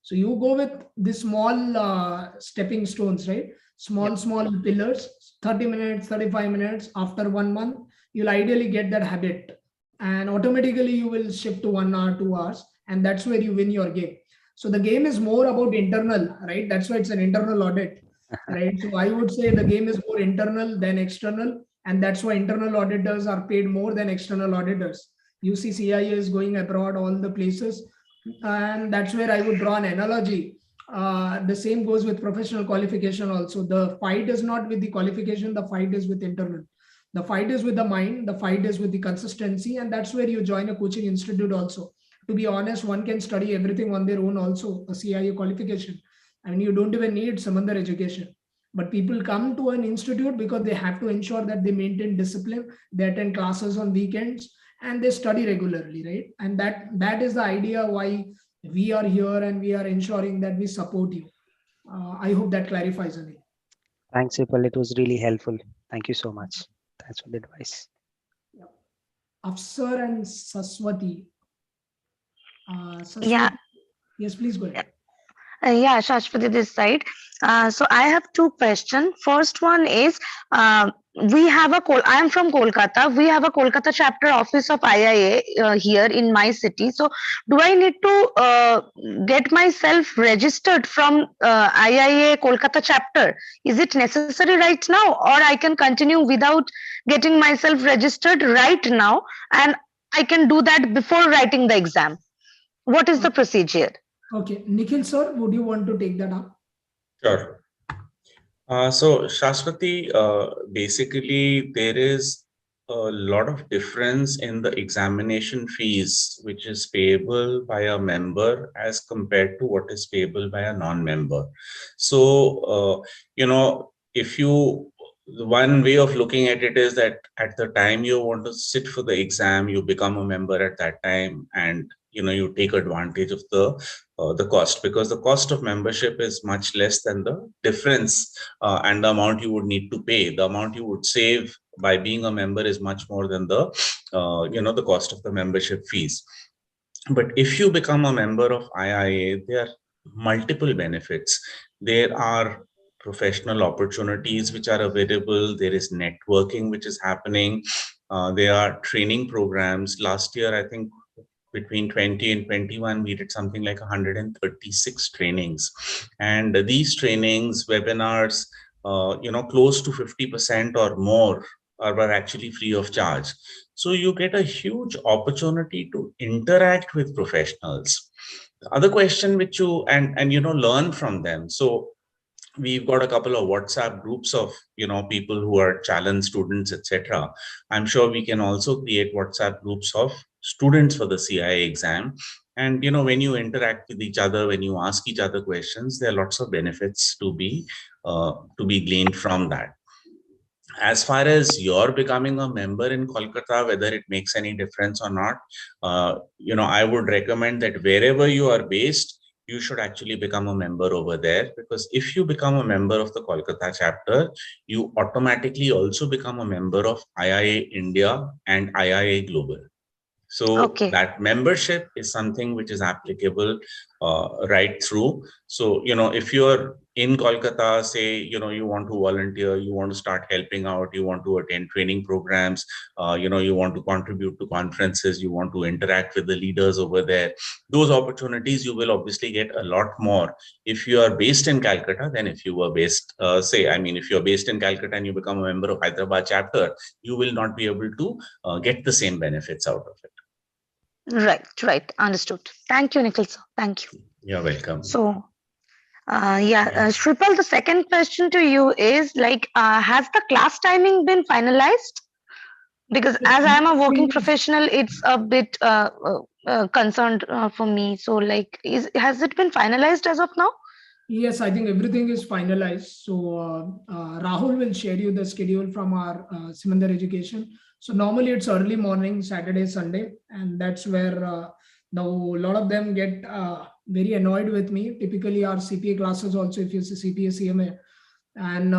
So you go with the small stepping stones, right? Small pillars, 30 minutes, 35 minutes. After 1 month, you'll ideally get that habit. And automatically you will shift to 1 hour, 2 hours. And that's where you win your game. So the game is more about internal, right? That's why it's an internal audit, right? So I would say the game is more internal than external. And that's why internal auditors are paid more than external auditors. You see CIA is going abroad, all the places. And that's where I would draw an analogy. The same goes with professional qualification also. The fight is not with the qualification, the fight is with internal. The fight is with the mind, the fight is with the consistency. And that's where you join a coaching institute also. To be honest, one can study everything on their own also, a CIA qualification. I mean, you don't even need Simandar education. But people come to an institute because they have to ensure that they maintain discipline, they attend classes on weekends, and they study regularly, right? And that is the idea why we are here, and we are ensuring that we support you. I hope that clarifies, Anil. Thanks, Ipal. It was really helpful. Thank you so much. Thanks for the advice. Afsar and Saswati. Saswati. Yeah. Yes, please go ahead. Yeah, Shashwati this side. So I have two questions. First one is, we have I am from Kolkata. We have a Kolkata chapter office of IIA here in my city. So do I need to get myself registered from IIA Kolkata chapter? Is it necessary right now, or I can continue without getting myself registered right now, and I can do that before writing the exam? What is the procedure? Okay, Nikhil sir, would you want to take that up? Sure. So Shashwati, basically there is a lot of difference in the examination fees, which is payable by a member as compared to what is payable by a non-member. So, one way of looking at it is that at the time you want to sit for the exam, you become a member at that time, and you take advantage of the cost, because the cost of membership is much less than the difference and the amount you would need to pay. The amount you would save by being a member is much more than the the cost of the membership fees. But if you become a member of IIA, there are multiple benefits. There are professional opportunities which are available. There is networking which is happening. There are training programs. Last year, I think between 20 and 21, we did something like 136 trainings. And these trainings, webinars, close to 50% or more were actually free of charge. So you get a huge opportunity to interact with professionals. The other question which you, and learn from them. So we've got a couple of WhatsApp groups of people who are challenge students, etc. I'm sure we can also create WhatsApp groups of students for the CIA exam. And when you interact with each other, when you ask each other questions, there are lots of benefits to be gleaned from that. As far as you're becoming a member in Kolkata, whether it makes any difference or not, I would recommend that wherever you are based, you should actually become a member over there, because if you become a member of the Kolkata chapter, you automatically also become a member of IIA India and IIA Global. So that membership is something which is applicable right through. So, if you're in Kolkata, say, you want to volunteer, you want to start helping out, you want to attend training programs, you want to contribute to conferences, you want to interact with the leaders over there, those opportunities you will obviously get a lot more if you are based in Calcutta than if you were based, if you're based in Calcutta and you become a member of Hyderabad chapter, you will not be able to get the same benefits out of it. Right. Understood. Thank you, Nikhil sir. Thank you. You're welcome. So, Shripal, the second question to you is has the class timing been finalized? Because as I am a working professional, it's a bit concerned for me. So, has it been finalized as of now? Yes, I think everything is finalized. So Rahul will share you the schedule from our Simandar education. So normally it's early morning, Saturday, Sunday, and that's where now a lot of them get very annoyed with me. Typically our CPA classes also, if you see CPA, CMA, and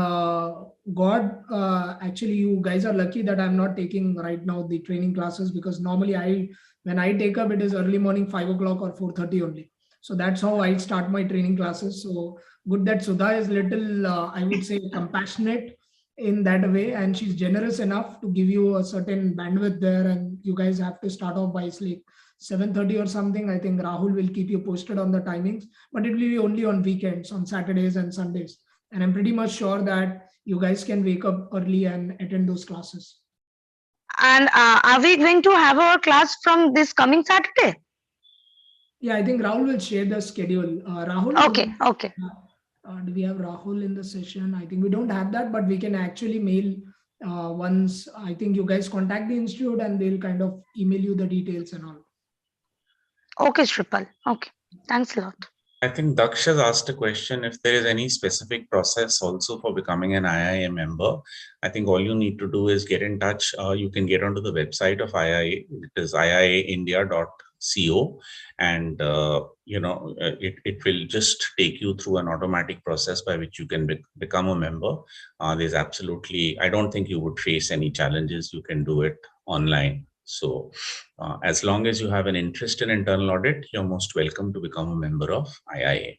actually you guys are lucky that I'm not taking right now the training classes, because normally when I take up, it is early morning 5 o'clock or 4:30 only. So that's how I start my training classes. So good that Sudha is little, I would say, compassionate in that way, and she's generous enough to give you a certain bandwidth there, and you guys have to start off by like 7:30 or something. I think Rahul will keep you posted on the timings, but it will be only on weekends, on Saturdays and Sundays. And I'm pretty much sure that you guys can wake up early and attend those classes. And are we going to have our class from this coming Saturday? Yeah, I think Rahul will share the schedule. Rahul? Okay. Do we have Rahul in the session? I think we don't have that, but we can actually mail once. I think you guys contact the institute and they'll kind of email you the details and all. Okay, Shripal. Okay. Thanks a lot. I think Daksh has asked a question if there is any specific process also for becoming an IIA member. I think all you need to do is get in touch. You can get onto the website of IIA. It is iiaindia.co, and it will just take you through an automatic process by which you can become a member. There's absolutely, I don't think you would face any challenges. You can do it online. So as long as you have an interest in internal audit, you're most welcome to become a member of IIA.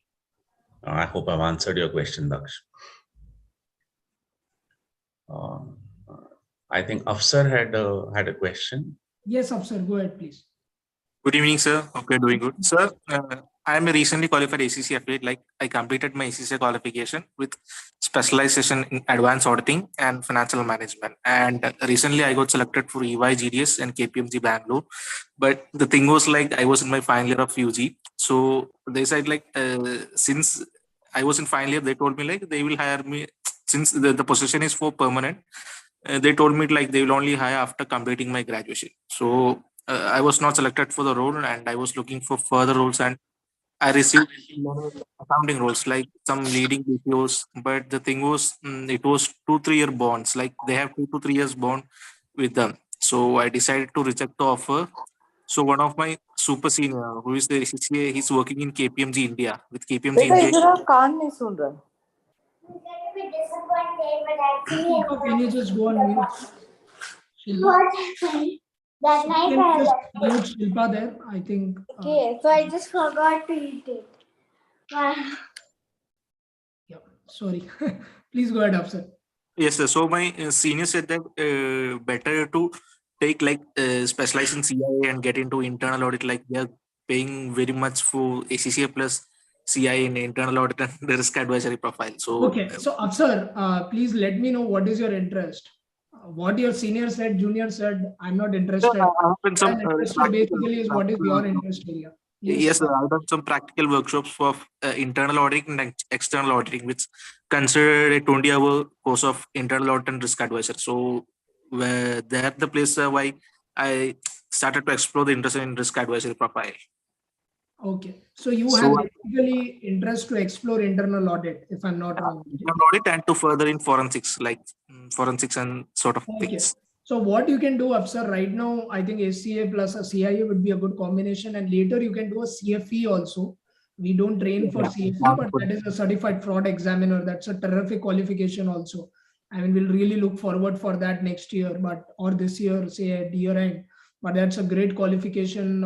I hope I've answered your question, Daksh. I think Afsar had a question. Yes, Afsar, go ahead, please. Good evening, sir. Hope you're doing good. Sir, I am a recently qualified ACC affiliate. I completed my ACC qualification with specialization in advanced auditing and financial management. And recently I got selected for EY GDS and KPMG Bangalore. But the thing was I was in my final year of UG. So they said since I was in final year, they told me they will hire me since the position is for permanent. They told me they will only hire after completing my graduation. So I was not selected for the role, and I was looking for further roles, and I received accounting roles like some leading BPOs. But the thing was, it was 2-3 year bonds. They have 2 to 3 years bond with them. So I decided to reject the offer. So one of my super senior, who is the CCA, he's working in KPMG India with KPMG India. Can you just go on mute? What happened? That night Can I you just left it. mute Shilpa there? I think. Okay, so I just forgot to eat it. Yeah, sorry. Please go ahead, Afsar. Yes, sir. So my senior said that better to take like specialize in CIA and get into internal audit, like they are paying very much for ACCA plus CIA in internal audit and the risk advisory profile. So Okay, so Afsar, please let me know what is your interest. What your senior said, junior said, I'm not interested. I have been What some I'm interested basically is what is your interest area. Please. yes, sir, I've done some practical workshops for internal auditing and external auditing, which considered a 20-hour course of internal audit and risk advisor. So where that's the place why I started to explore the interest in risk advisory profile. Okay, so you So have basically interest to explore internal audit, if I'm not wrong. internal audit and to further in forensics, like forensics and sort of Okay. things. So what you can do, Afsar, right now, I think SCA plus a CIA would be a good combination. And later you can do a CFE also. We don't train for CFE, but that is a certified fraud examiner. That's a terrific qualification also. I mean, we'll really look forward for that next year, or this year, say at year end. But that's a great qualification.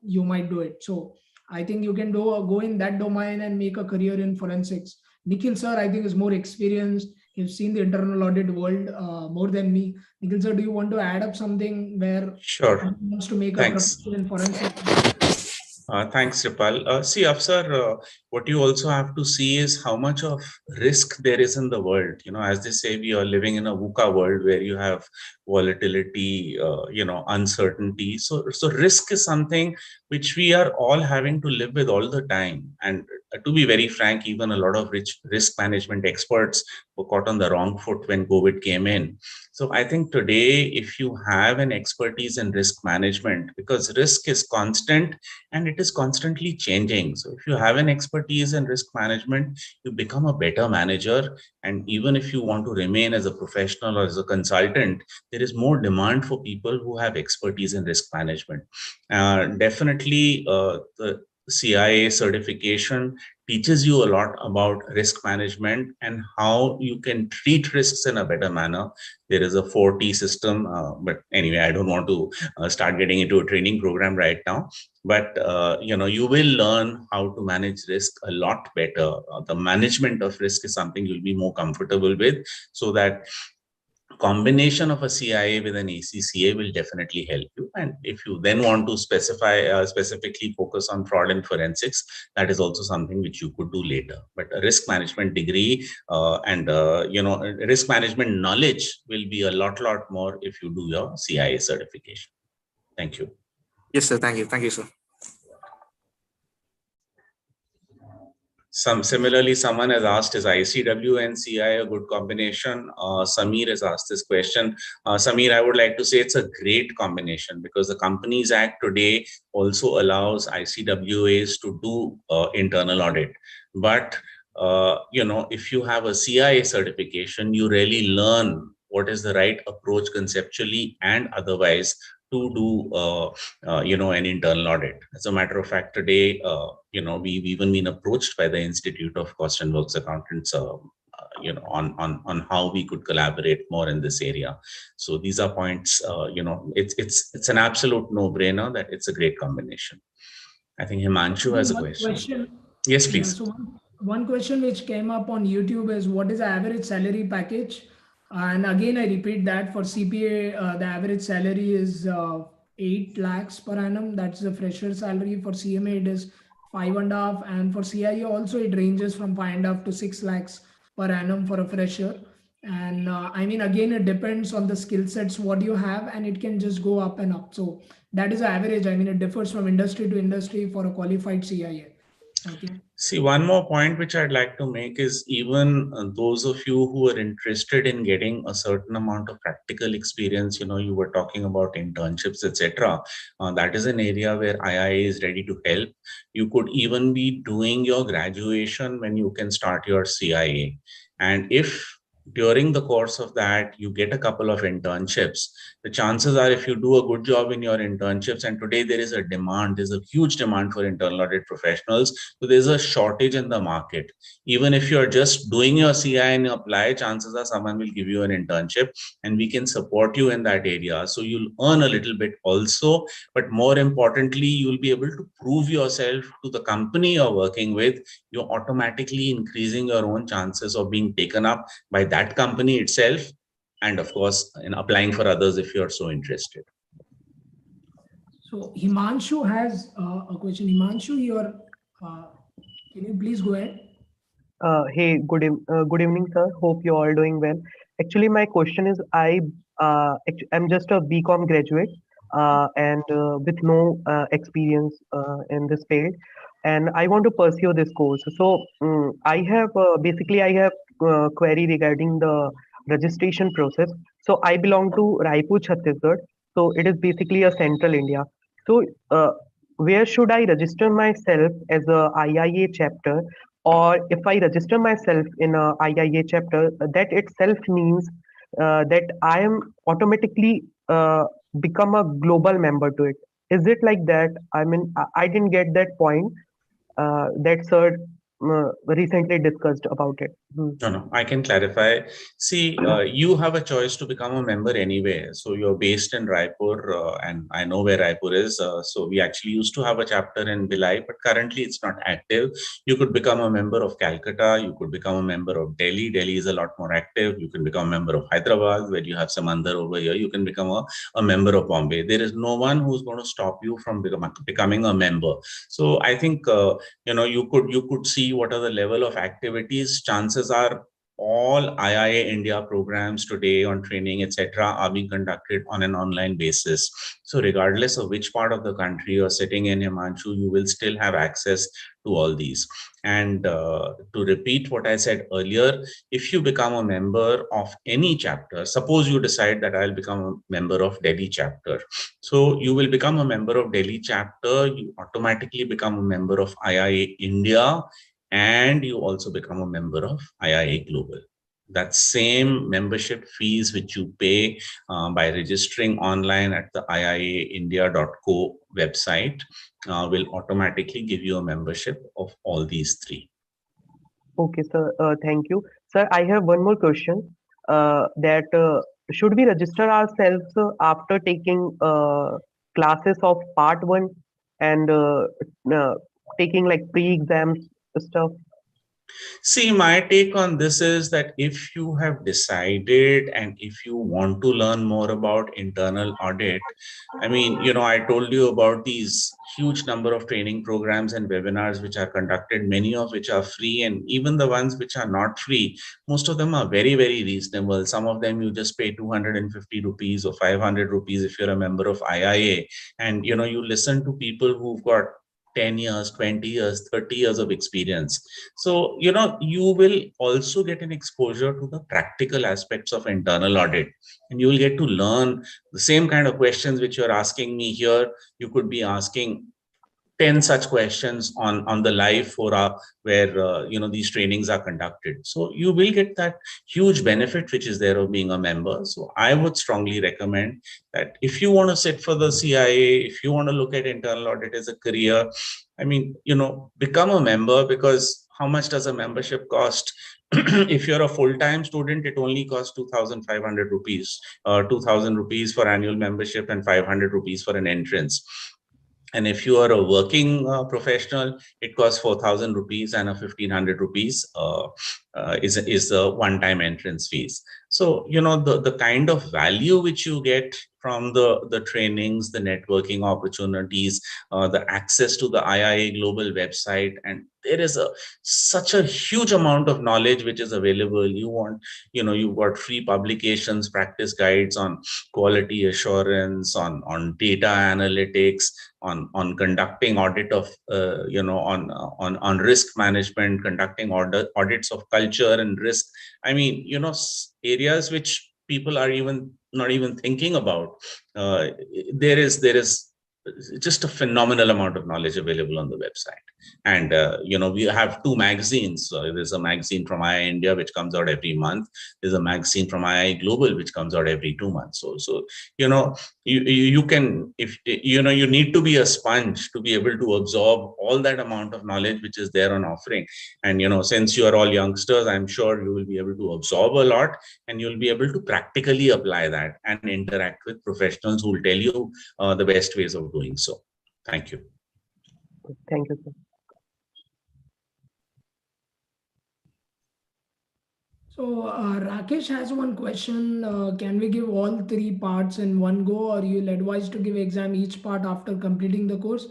You might do it. So I think you can go in that domain and make a career in forensics. Nikhil sir, I think is more experienced. You've seen the internal audit world more than me. Nikhil sir, do you want to add up something where Sure. someone wants to make a Thanks. profession in forensics? Thanks, Ripal. See, Afsar, what you also have to see is how much of risk there is in the world. You know, as they say, we are living in a VUCA world where you have volatility, uncertainty. So risk is something which we are all having to live with all the time. And to be very frank, even a lot of risk management experts were caught on the wrong foot when COVID came in. So I think today, if you have an expertise in risk management, because risk is constant and it is constantly changing. So if you have an expertise in risk management, you become a better manager. And even if you want to remain as a professional or as a consultant, there is more demand for people who have expertise in risk management. Definitely, the CIA certification teaches you a lot about risk management and how you can treat risks in a better manner. There is a 4T system, but anyway, I don't want to start getting into a training program right now. But you will learn how to manage risk a lot better. The management of risk is something you'll be more comfortable with, so that combination of a CIA with an ACCA will definitely help you. And if you then want to specifically focus on fraud and forensics, that is also something which you could do later. But a risk management degree and risk management knowledge will be a lot more if you do your CIA certification. Thank you. Yes, sir. Thank you. Thank you, sir. Similarly, someone has asked, is ICW and CI a good combination? Samir has asked this question. Samir, I would like to say it's a great combination, because the Companies Act today also allows ICWAs to do internal audit. But, if you have a CIA certification, you really learn what is the right approach conceptually and otherwise to do an internal audit. As a matter of fact, today we've even been approached by the Institute of Cost and Works Accountants on how we could collaborate more in this area. So these are points, it's an absolute no-brainer that it's a great combination. I think Himanshu has a question. Yes, please. Yeah, so one question which came up on YouTube is, what is the average salary package? And again, I repeat that for CPA, the average salary is 8 lakhs per annum. That's the fresher salary. For CMA, it is 5.5. And for CIA also, it ranges from 5.5 to 6 lakhs per annum for a fresher. And again, it depends on the skill sets, what you have, and it can just go up and up. So that is the average. It differs from industry to industry for a qualified CIA. Okay. See, one more point which I'd like to make is, even those of you who are interested in getting a certain amount of practical experience, you were talking about internships, etc. That is an area where IIA is ready to help. You could even be doing your graduation when you can start your CIA. And if during the course of that you get a couple of internships, the chances are, if you do a good job in your internships, and today there's a huge demand for internal audit professionals, so there's a shortage in the market. Even if you're just doing your CI and apply, chances are someone will give you an internship and we can support you in that area. So you'll earn a little bit also, but more importantly, you'll be able to prove yourself to the company you're working with. You're automatically increasing your own chances of being taken up by that company itself, and of course, in applying for others if you're so interested. So Himanshu has a question. Himanshu, can you please go ahead? Hey, good evening, sir. Hope you're all doing well. Actually, my question is, I'm just a BCom graduate and with no experience in this field, and I want to pursue this course. So I have basically I have query regarding the registration process. So I belong to Raipur, Chhattisgarh. So it is basically a central India. So where should I register myself as a IIA chapter? Or if I register myself in a IIA chapter, that itself means that I am automatically become a global member to it. Is it like that? I mean, I didn't get that point that sir recently discussed about it. No, I can clarify. See, you have a choice to become a member anyway. So you're based in Raipur, and I know where Raipur is. So we actually used to have a chapter in Bhilai, but currently it's not active. You could become a member of Calcutta. You could become a member of Delhi. Delhi is a lot more active. You can become a member of Hyderabad, where you have Simandar over here. You can become a member of Bombay. There is no one who's going to stop you from becoming a member. So I think you could see what are the level of activities. Chances are all IIA India programs today on training, etc., are being conducted on an online basis. So regardless of which part of the country you're sitting in, Himanshu, you will still have access to all these. And to repeat what I said earlier, if you become a member of any chapter, suppose you decide that I'll become a member of Delhi chapter. So you will become a member of Delhi chapter, you automatically become a member of IIA India, and you also become a member of IIA Global. That same membership fees which you pay by registering online at the IIAindia.co website will automatically give you a membership of all these three. Okay, sir. Thank you. Sir, I have one more question. Should we register ourselves after taking classes of part one and taking like pre-exams stuff? See, my take on this is that if you have decided and if you want to learn more about internal audit, I mean, I told you about these huge number of training programs and webinars which are conducted, many of which are free, and even the ones which are not free, most of them are very, very reasonable. Some of them you just pay 250 rupees or 500 rupees if you're a member of IIA, and you listen to people who've got 10 years, 20 years, 30 years of experience. So, you will also get an exposure to the practical aspects of internal audit, and you will get to learn the same kind of questions which you're asking me here. You could be asking 10 such questions on the live fora where these trainings are conducted. So you will get that huge benefit which is there of being a member. So I would strongly recommend that if you want to sit for the CIA, if you want to look at internal audit as a career, I mean, become a member, because how much does a membership cost? If you're a full-time student, it only costs 2,500 rupees, 2,000 rupees for annual membership and 500 rupees for an entrance. And if you are a working professional, it costs 4,000 rupees, and a 1,500 rupees is a one-time entrance fees. So, the kind of value which you get from the trainings, the networking opportunities, the access to the IIA Global website, and there is such a huge amount of knowledge which is available. You've got free publications, practice guides on quality assurance, on data analytics, on conducting audit of, on risk management, conducting audits of culture and risk. I mean, areas which people are not even thinking about. There is just a phenomenal amount of knowledge available on the website. And, we have two magazines. There's a magazine from IIA India, which comes out every month. There's a magazine from IIA Global, which comes out every 2 months. So you can, if you need to be a sponge to be able to absorb all that amount of knowledge which is there on offering. And, since you are all youngsters, I'm sure you will be able to absorb a lot, and you'll be able to practically apply that and interact with professionals who will tell you the best ways of doing so. Thank you. Thank you, sir. So Rakesh has one question. Can we give all three parts in one go, or you'll advise to give exam each part after completing the course?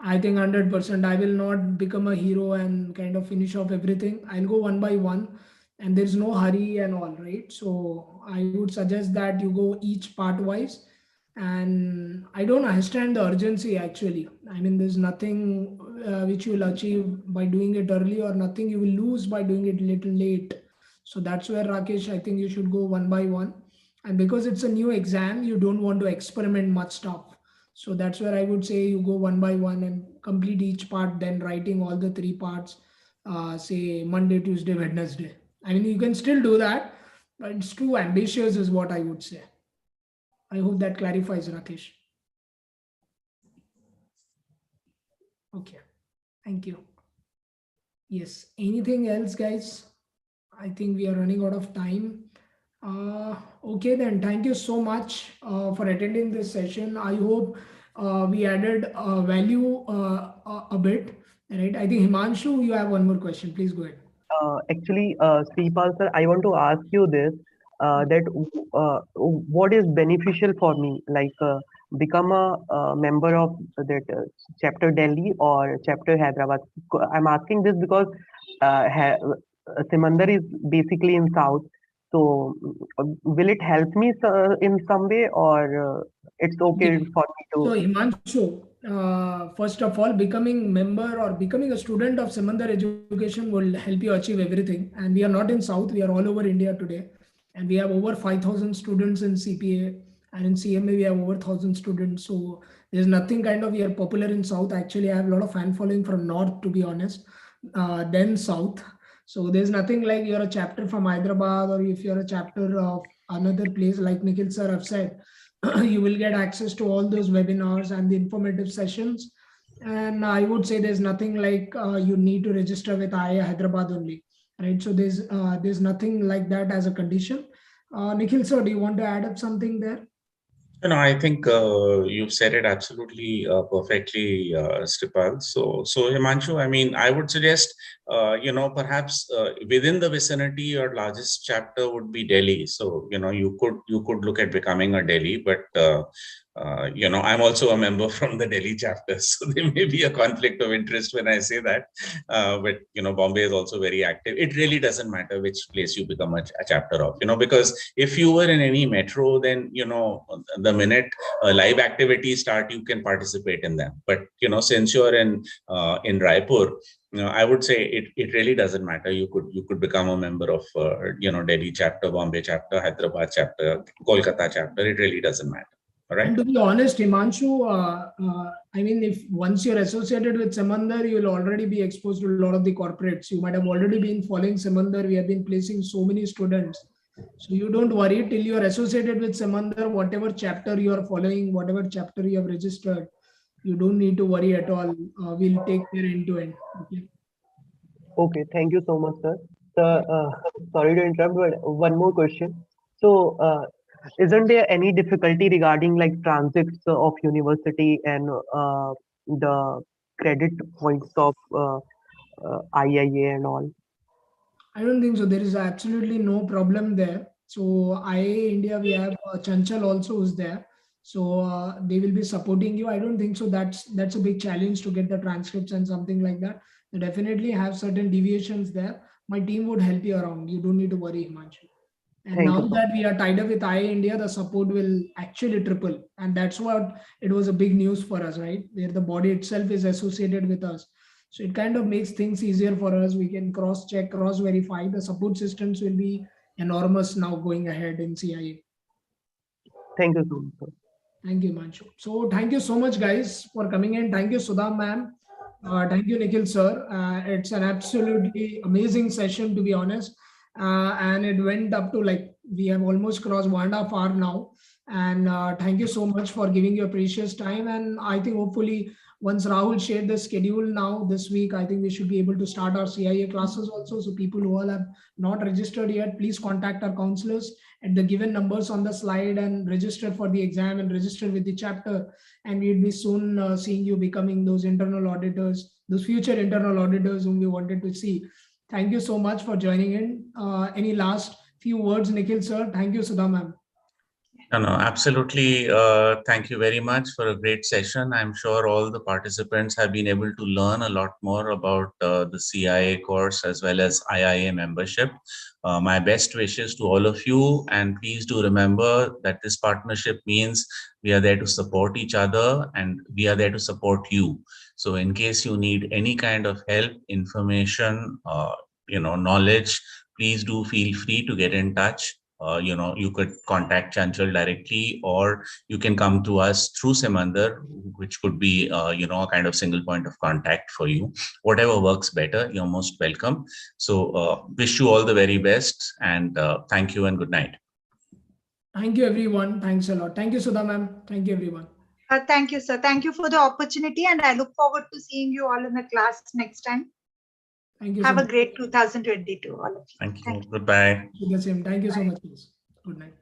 I think 100%. I will not become a hero and kind of finish off everything. I'll go one by one, and there's no hurry and all, right? So I would suggest that you go each part wise. And I don't understand the urgency actually. I mean, there's nothing which you will achieve by doing it early, or nothing you will lose by doing it little late. So that's where, Rakesh, I think you should go one by one. And because it's a new exam, you don't want to experiment much stuff. So that's where I would say you go one by one and complete each part, then writing all the three parts, say Monday, Tuesday, Wednesday. I mean, you can still do that, but it's too ambitious is what I would say. I hope that clarifies, Rakesh. Okay, thank you. Yes, anything else, guys? I think we are running out of time. Okay, then thank you so much for attending this session. I hope we added value a bit, right? I think Himanshu, you have one more question. Please go ahead. Actually, Sripal sir, I want to ask you this, that what is beneficial for me, like become a member of that chapter Delhi or chapter Hyderabad? I'm asking this because Simandar is basically in South. So will it help me in some way, or it's okay for me to? So Himanshu, first of all, becoming member or becoming a student of Simandar Education will help you achieve everything. And we are not in South, we are all over India today. And we have over 5,000 students in CPA, and in CMA we have over 1,000 students. So there's nothing kind of, we are popular in South. Actually, I have a lot of fan following from North, to be honest, then South. So there's nothing like you're a chapter from Hyderabad, or if you're a chapter of another place, like Nikhil sir have said, you will get access to all those webinars and the informative sessions. And I would say there's nothing like you need to register with IIA Hyderabad only, right? So there's nothing like that as a condition. Nikhil sir, do you want to add up something there? No, I think you've said it absolutely perfectly, Sripal. So Himanshu, I mean, I would suggest, perhaps within the vicinity, your largest chapter would be Delhi. So, you could look at becoming a Delhi, but I'm also a member from the Delhi chapter, so there may be a conflict of interest when I say that. But Bombay is also very active. It really doesn't matter which place you become a chapter of, because if you were in any metro, then the minute live activities start, you can participate in them. But since you're in Raipur, I would say it really doesn't matter. You could become a member of Delhi chapter, Bombay chapter, Hyderabad chapter, Kolkata chapter. It really doesn't matter. Right. And to be honest, Himanshu, I mean, if once you're associated with Simandar, you will already be exposed to a lot of the corporates. You might have already been following Simandar. We have been placing so many students. So you don't worry till you are associated with Simandar, whatever chapter you are following, whatever chapter you have registered, you don't need to worry at all. We'll take care end to end. Okay. Okay, thank you so much, sir. Sorry to interrupt, but one more question. So, isn't there any difficulty regarding like transits of university and the credit points of IIA and all? I don't think so. There is absolutely no problem there. So IIA India, we have Chanchal also who's there. So they will be supporting you. I don't think so. That's a big challenge to get the transcripts and something like that. They definitely have certain deviations there. My team would help you around. You don't need to worry, Himanshu. And Thank now you. that we are tied up with IIA India, the support will actually triple. And that's what it was a big news for us, right? Where the body itself is associated with us. So it kind of makes things easier for us. We can cross-check, cross-verify. The support systems will be enormous now going ahead in CIA. Thank you so much, sir. Thank you, Manchu. So thank you so much, guys, for coming in. Thank you, Sudha ma'am. Thank you, Nikhil sir. It's an absolutely amazing session, to be honest. And it went up to like, we have almost crossed 1.5 hours now. And thank you so much for giving your precious time. And I think hopefully once Rahul shared the schedule now this week, I think we should be able to start our CIA classes also. So people who all have not registered yet, please contact our counselors at the given numbers on the slide and register for the exam and register with the chapter. And we'll be soon seeing you becoming those internal auditors, those future internal auditors whom we wanted to see. Thank you so much for joining in. Any last few words, Nikhil sir? Thank you, Sudha ma'am. No, absolutely. Thank you very much for a great session. I'm sure all the participants have been able to learn a lot more about the CIA course as well as IIA membership. My best wishes to all of you, and please do remember that this partnership means we are there to support each other and we are there to support you. So in case you need any kind of help, information, knowledge, please do feel free to get in touch. You could contact Chanchal directly, or you can come to us through Simandar, which could be, a kind of single point of contact for you. Whatever works better, you're most welcome. So wish you all the very best, and thank you and good night. Thank you, everyone. Thanks a lot. Thank you, Sudha ma'am. Thank you, everyone. Thank you, sir. Thank you for the opportunity, and I look forward to seeing you all in the class next time. Thank you. Have a great 2022, all of you. Thank you. Goodbye. The same. Thank you so much. Good night.